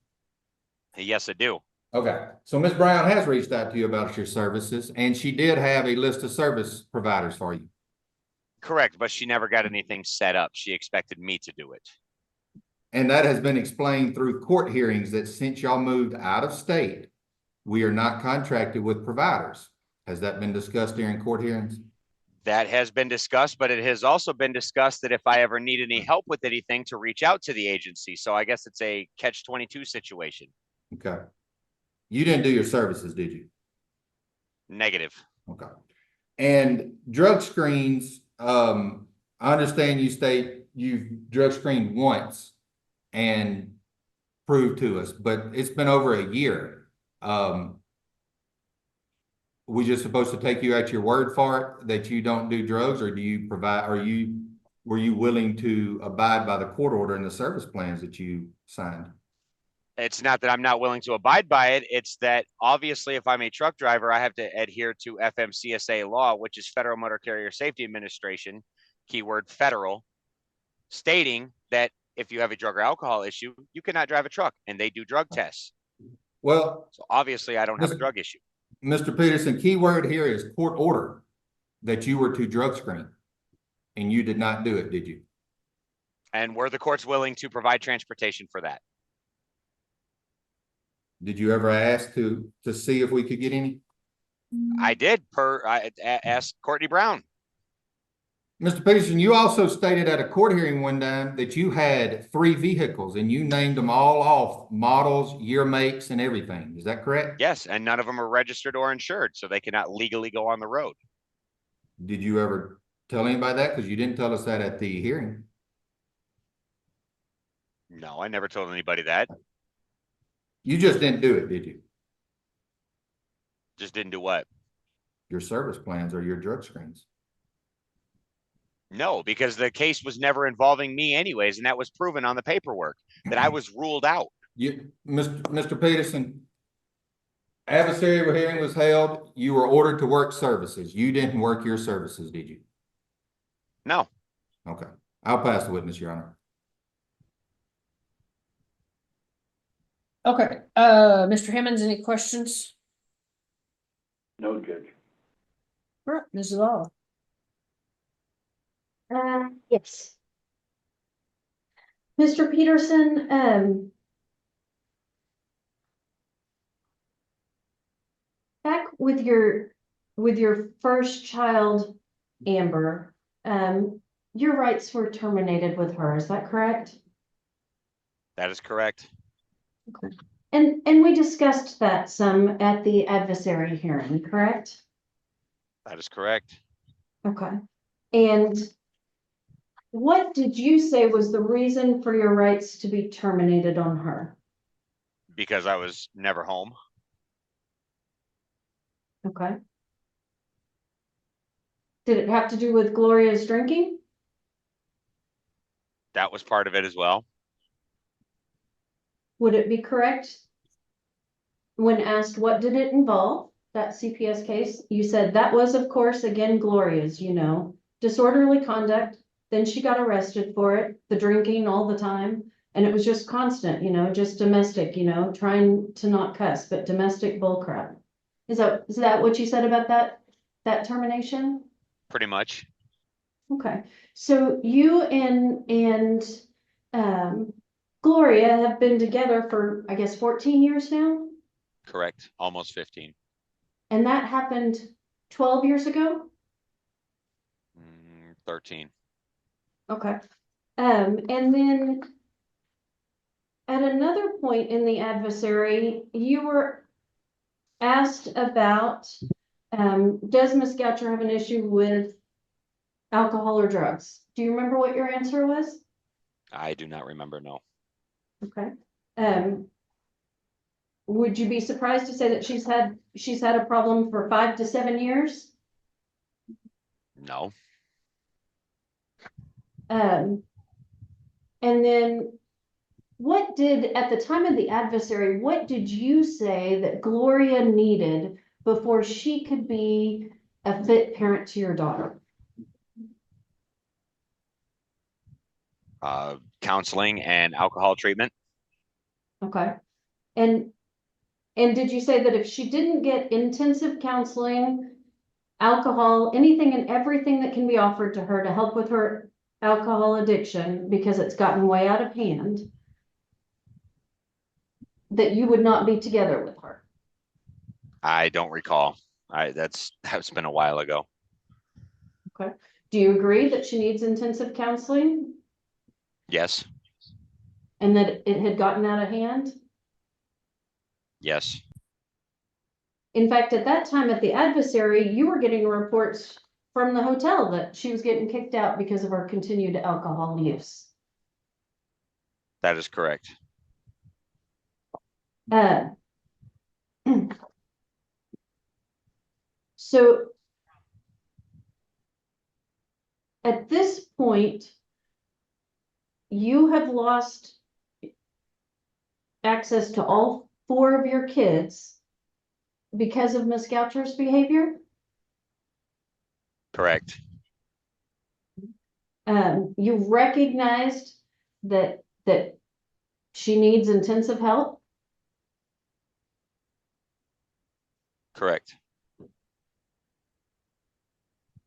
Yes, I do. Okay, so Ms. Brown has reached out to you about your services, and she did have a list of service providers for you. Correct, but she never got anything set up. She expected me to do it. And that has been explained through court hearings that since y'all moved out of state, we are not contracted with providers. Has that been discussed during court hearings? That has been discussed, but it has also been discussed that if I ever need any help with anything, to reach out to the agency. So I guess it's a catch-22 situation. Okay. You didn't do your services, did you? Negative. Okay. And drug screens, I understand you state you've drug screened once and proved to us, but it's been over a year. We just supposed to take you at your word for it that you don't do drugs, or do you provide, were you willing to abide by the court order and the service plans that you signed? It's not that I'm not willing to abide by it. It's that obviously if I'm a truck driver, I have to adhere to FMCSA law, which is Federal Motor Carrier Safety Administration, keyword federal, stating that if you have a drug or alcohol issue, you cannot drive a truck, and they do drug tests. Well, so obviously I don't have a drug issue. Mr. Peterson, key word here is court order that you were to drug screen, and you did not do it, did you? And were the courts willing to provide transportation for that? Did you ever ask to see if we could get any? I did, I asked Courtney Brown. Mr. Peterson, you also stated at a court hearing one time that you had 3 vehicles and you named them all off, models, year makes, and everything. Is that correct? Yes, and none of them are registered or insured, so they cannot legally go on the road. Did you ever tell anybody that? Because you didn't tell us that at the hearing. No, I never told anybody that. You just didn't do it, did you? Just didn't do what? Your service plans or your drug screens. No, because the case was never involving me anyways, and that was proven on the paperwork that I was ruled out. Mr. Peterson, adversarial hearing was held. You were ordered to work services. You didn't work your services, did you? No. Okay. I'll pass the witness, Your Honor. Okay, Mr. Hammonds, any questions? No, Judge. All right, Mrs. Law. Yes. Mr. Peterson, back with your first child, Amber, your rights were terminated with her, is that correct? That is correct. Okay. And we discussed that some at the adversary hearing, correct? That is correct. Okay. And what did you say was the reason for your rights to be terminated on her? Because I was never home. Okay. Did it have to do with Gloria's drinking? That was part of it as well. Would it be correct when asked what did it involve, that CPS case? You said that was, of course, again, Gloria's, disorderly conduct. Then she got arrested for it, the drinking all the time. And it was just constant, just domestic, trying to not cuss, but domestic bullcrap. Is that what you said about that termination? Pretty much. Okay, so you and Gloria have been together for, I guess, 14 years now? Correct. Almost 15. And that happened 12 years ago? 13. Okay. And then at another point in the adversary, you were asked about, does Ms. Goucher have an issue with alcohol or drugs? Do you remember what your answer was? I do not remember, no. Okay. Would you be surprised to say that she's had a problem for 5 to 7 years? No. And then at the time of the adversary, what did you say that Gloria needed before she could be a fit parent to your daughter? Counseling and alcohol treatment. Okay. And did you say that if she didn't get intensive counseling, alcohol, anything and everything that can be offered to her to help with her alcohol addiction, because it's gotten way out of hand, that you would not be together with her? I don't recall. That's been a while ago. Okay. Do you agree that she needs intensive counseling Yes. and that it had gotten out of hand? Yes. In fact, at that time at the adversary, you were getting reports from the hotel that she was getting kicked out because of her continued alcohol use. That is correct. So at this point, you have lost access to all 4 of your kids because of Ms. Goucher's behavior? Correct. You recognized that she needs intensive help? Correct.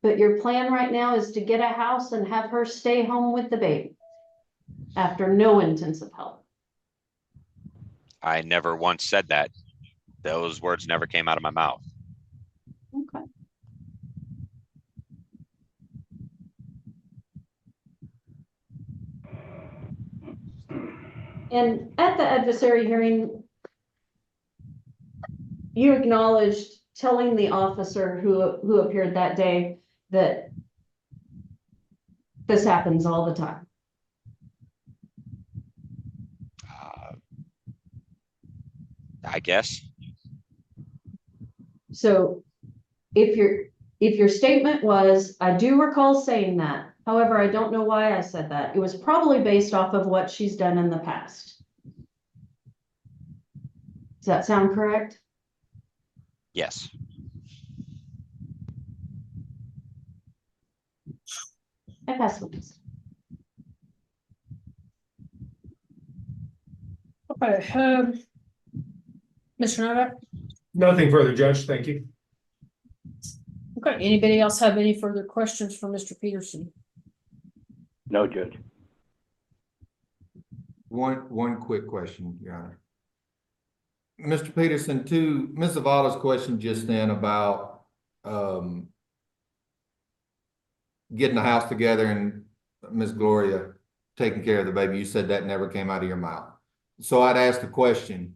But your plan right now is to get a house and have her stay home with the baby after no intensive help. I never once said that. Those words never came out of my mouth. Okay. And at the adversary hearing, you acknowledged telling the officer who appeared that day that this happens all the time. I guess. So if your statement was, I do recall saying that, however, I don't know why I said that. It was probably based off of what she's done in the past. Does that sound correct? Yes. I pass the test. Okay, Mr. Novak? Nothing further, Judge. Thank you. Okay, anybody else have any further questions for Mr. Peterson? No, Judge. One quick question, Your Honor. Mr. Peterson, to Ms. Zavala's question just then about getting the house together and Ms. Gloria taking care of the baby, you said that never came out of your mouth. So I'd ask the question,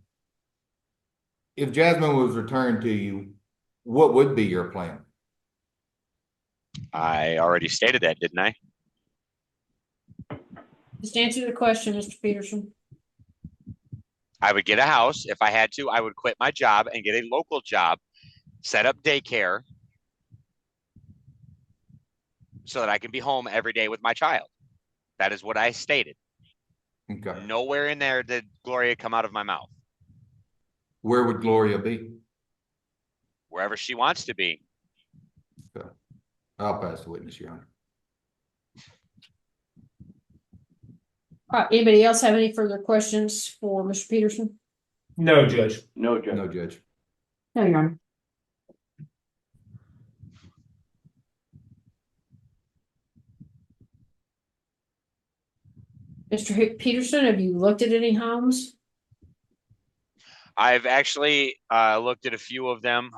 if Jasmine was returned to you, what would be your plan? I already stated that, didn't I? Just answer the question, Mr. Peterson. I would get a house. If I had to, I would quit my job and get a local job, set up daycare so that I can be home every day with my child. That is what I stated. Okay. Nowhere in there did Gloria come out of my mouth. Where would Gloria be? Wherever she wants to be. Okay. I'll pass the witness, Your Honor. All right, anybody else have any further questions for Mr. Peterson? No, Judge. No, Judge. No, Judge. No, Your Honor. Mr. Peterson, have you looked at any homes? I've actually looked at a few of them.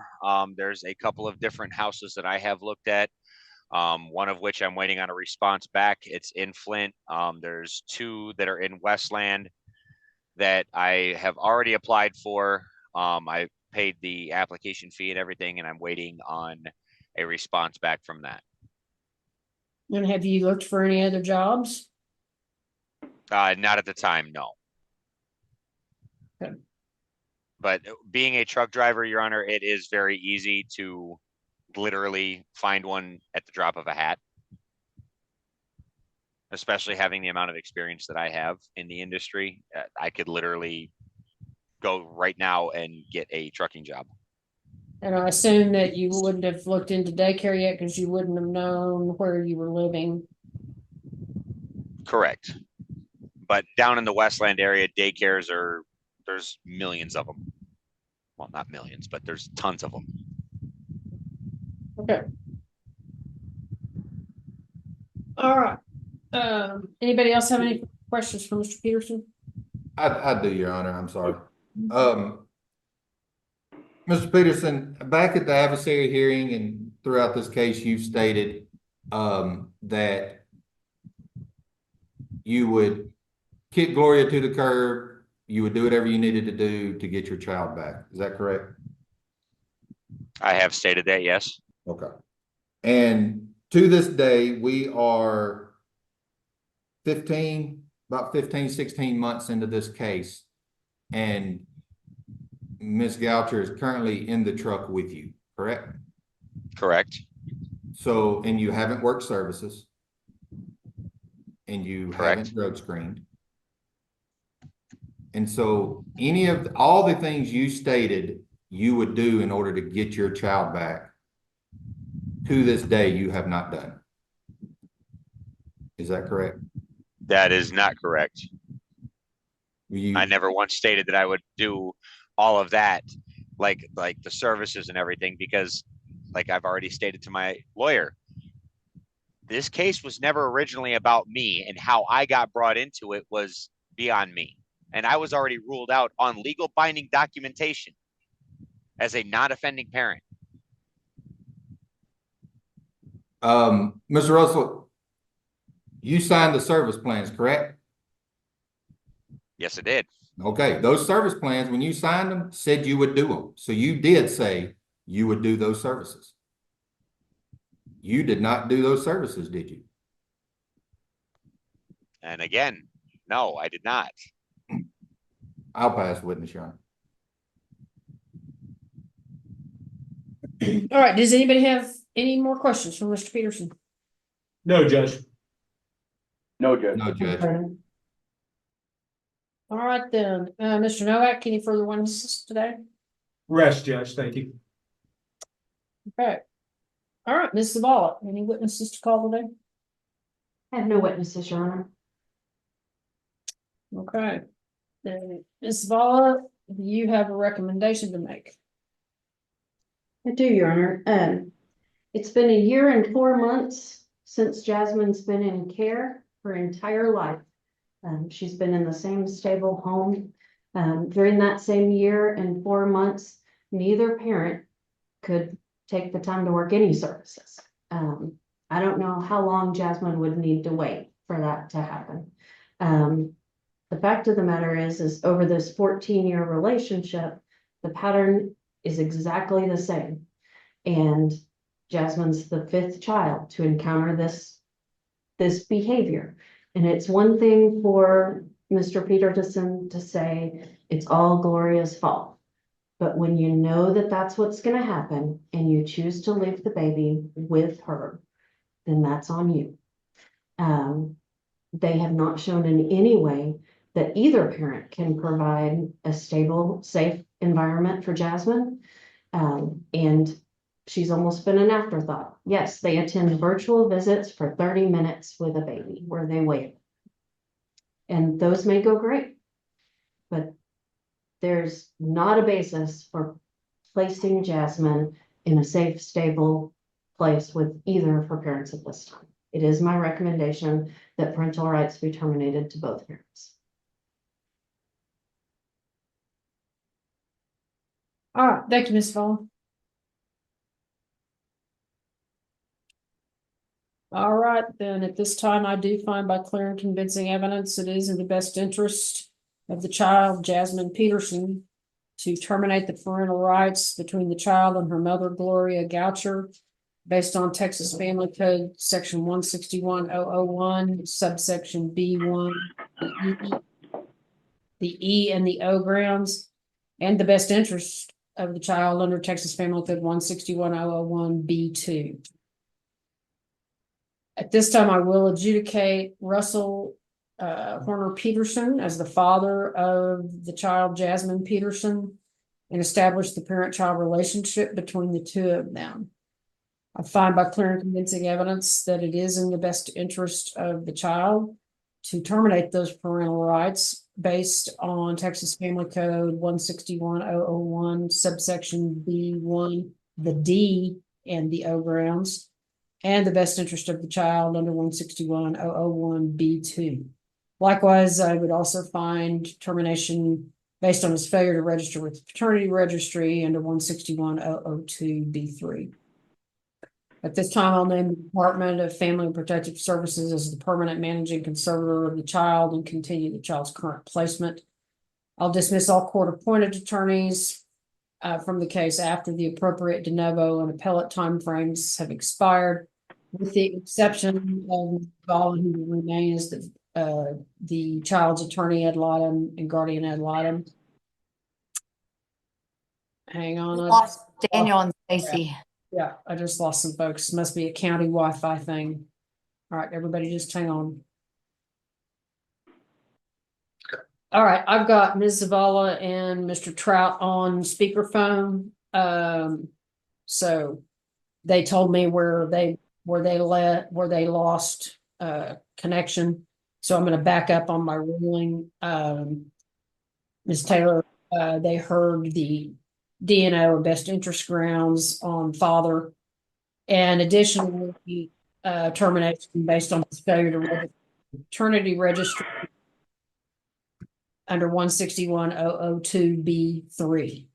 There's a couple of different houses that I have looked at. One of which I'm waiting on a response back. It's in Flint. There's two that are in Westland that I have already applied for. I paid the application fee and everything, and I'm waiting on a response back from that. And have you looked for any other jobs? Not at the time, no. Okay. But being a truck driver, Your Honor, it is very easy to literally find one at the drop of a hat. Especially having the amount of experience that I have in the industry, I could literally go right now and get a trucking job. And I assume that you wouldn't have looked into daycare yet because you wouldn't have known where you were living. Correct. But down in the Westland area, daycares there's millions of them. Well, not millions, but there's tons of them. Okay. All right. Anybody else have any questions for Mr. Peterson? I do, Your Honor. I'm sorry. Mr. Peterson, back at the adversary hearing and throughout this case, you've stated that you would kick Gloria to the curb. You would do whatever you needed to do to get your child back. Is that correct? I have stated that, yes. Okay. And to this day, we are about 15, 16 months into this case. And Ms. Goucher is currently in the truck with you, correct? Correct. So, and you haven't worked services. And you Correct. haven't drug screened. And so all the things you stated you would do in order to get your child back, to this day, you have not done. Is that correct? That is not correct. You, I never once stated that I would do all of that, like the services and everything, because like I've already stated to my lawyer, this case was never originally about me, and how I got brought into it was beyond me. And I was already ruled out on legal binding documentation as a non-offending parent. Mr. Russell, you signed the service plans, correct? Yes, it did. Okay, those service plans, when you signed them, said you would do them. So you did say you would do those services. You did not do those services, did you? And again, no, I did not. I'll pass witness, Your Honor. All right. Does anybody have any more questions for Mr. Peterson? No, Judge. No, Judge. No, Judge. All right, then. Mr. Nowak, any further witnesses today? Rest, Judge. Thank you. Okay. All right, Ms. Zavala, any witnesses to call today? I have no witnesses, Your Honor. Okay. Then, Ms. Zavala, you have a recommendation to make. I do, Your Honor. It's been 1 year and 4 months since Jasmine's been in care her entire life. She's been in the same stable home. During that same 1 year and 4 months, neither parent could take the time to work any services. I don't know how long Jasmine would need to wait for that to happen. The fact of the matter is over this 14-year relationship, the pattern is exactly the same. And Jasmine's the 5th child to encounter this behavior. And it's one thing for Mr. Peterson to say it's all Gloria's fault. But when you know that that's what's going to happen and you choose to leave the baby with her, then that's on you. They have not shown in any way that either parent can provide a stable, safe environment for Jasmine. And she's almost been an afterthought. Yes, they attend virtual visits for 30 minutes with a baby where they wait. And those may go great, but there's not a basis for placing Jasmine in a safe, stable place with either of her parents at this time. It is my recommendation that parental rights be terminated to both parents. All right, thank you, Ms. Vaughn. All right, then at this time, I do find by clear and convincing evidence it is in the best interest of the child, Jasmine Peterson, to terminate the parental rights between the child and her mother, Gloria Goucher, based on Texas Family Code, section 161.001, subsection B1, the E and the O grounds, and the best interest of the child under Texas Family Code 161.001 B2. At this time, I will adjudicate Russell Horner Peterson as the father of the child, Jasmine Peterson, and establish the parent-child relationship between the two of them. I find by clear and convincing evidence that it is in the best interest of the child to terminate those parental rights based on Texas Family Code 161.001, subsection B1, the D and the O grounds, and the best interest of the child under 161.001 B2. Likewise, I would also find termination based on his failure to register with the paternity registry under 161.002 B3. At this time, I'll name the Department of Family and Protective Services as the permanent managing conservator of the child and continue the child's current placement. I'll dismiss all court-appointed attorneys from the case after the appropriate de novo and appellate timeframes have expired, with the exception of all who will remain as the child's attorney ad litem and guardian ad litem. Hang on. Lost Daniel and Stacy. Yeah, I just lost some folks. Must be a county Wi-Fi thing. All right, everybody just hang on. All right, I've got Ms. Zavala and Mr. Trout on speakerphone. So they told me where they lost connection. So I'm going to back up on my ruling. Ms. Taylor, they heard the DNO or best interest grounds on father, and additionally termination based on his failure to register paternity registry under 161.002 B3.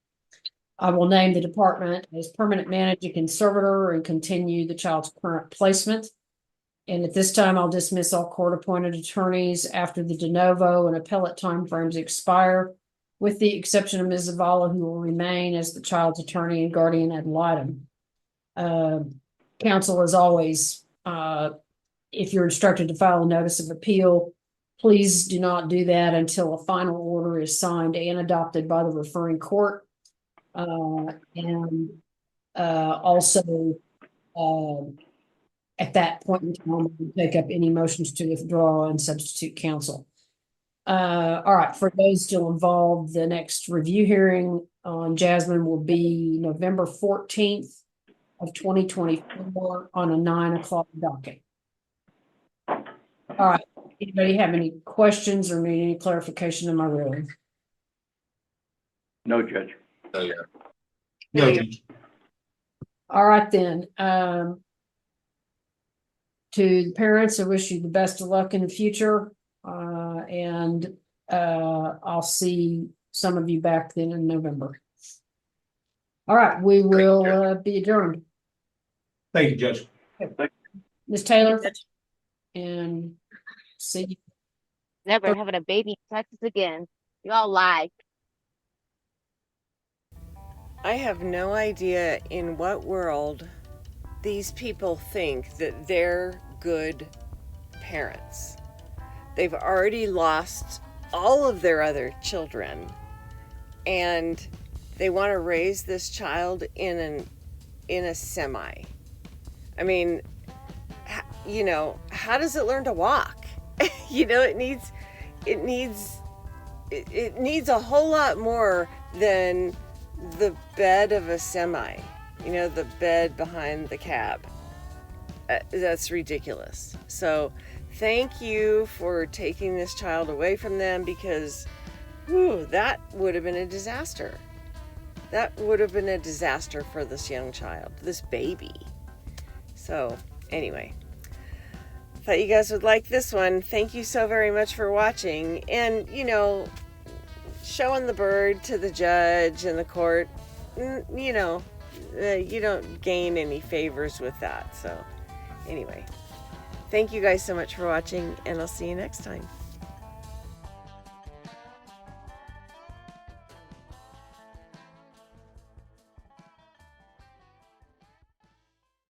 I will name the department as permanent managing conservator and continue the child's current placement. And at this time, I'll dismiss all court-appointed attorneys after the de novo and appellate timeframes expire, with the exception of Ms. Zavala, who will remain as the child's attorney and guardian ad litem. Counsel, as always, if you're instructed to file a notice of appeal, please do not do that until a final order is signed and adopted by the referring court. Also, at that point in time, we'll take up any motions to withdraw and substitute counsel. All right, for those still involved, the next review hearing on Jasmine will be November 14th of 2024 on a 9 o'clock docket. All right, anybody have any questions or need any clarification in my ruling? No, Judge. Oh, yeah. No, Judge. All right, then. To the parents, I wish you the best of luck in the future. I'll see some of you back then in November. All right, we will be adjourned. Thank you, Judge. Ms. Taylor, and see you. Never having a baby in Texas again. You all lied. I have no idea in what world these people think that they're good parents. They've already lost all of their other children, and they want to raise this child in a semi. I mean, you know, how does it learn to walk? You know, it needs a whole lot more than the bed of a semi. You know, the bed behind the cab. That's ridiculous. So thank you for taking this child away from them, because that would have been a disaster. That would have been a disaster for this young child, this baby. So anyway, Thought you guys would like this one. Thank you so very much for watching. And, you know, showing the bird to the judge and the court, you know, you don't gain any favors with that. So, anyway, thank you guys so much for watching, and I'll see you next time.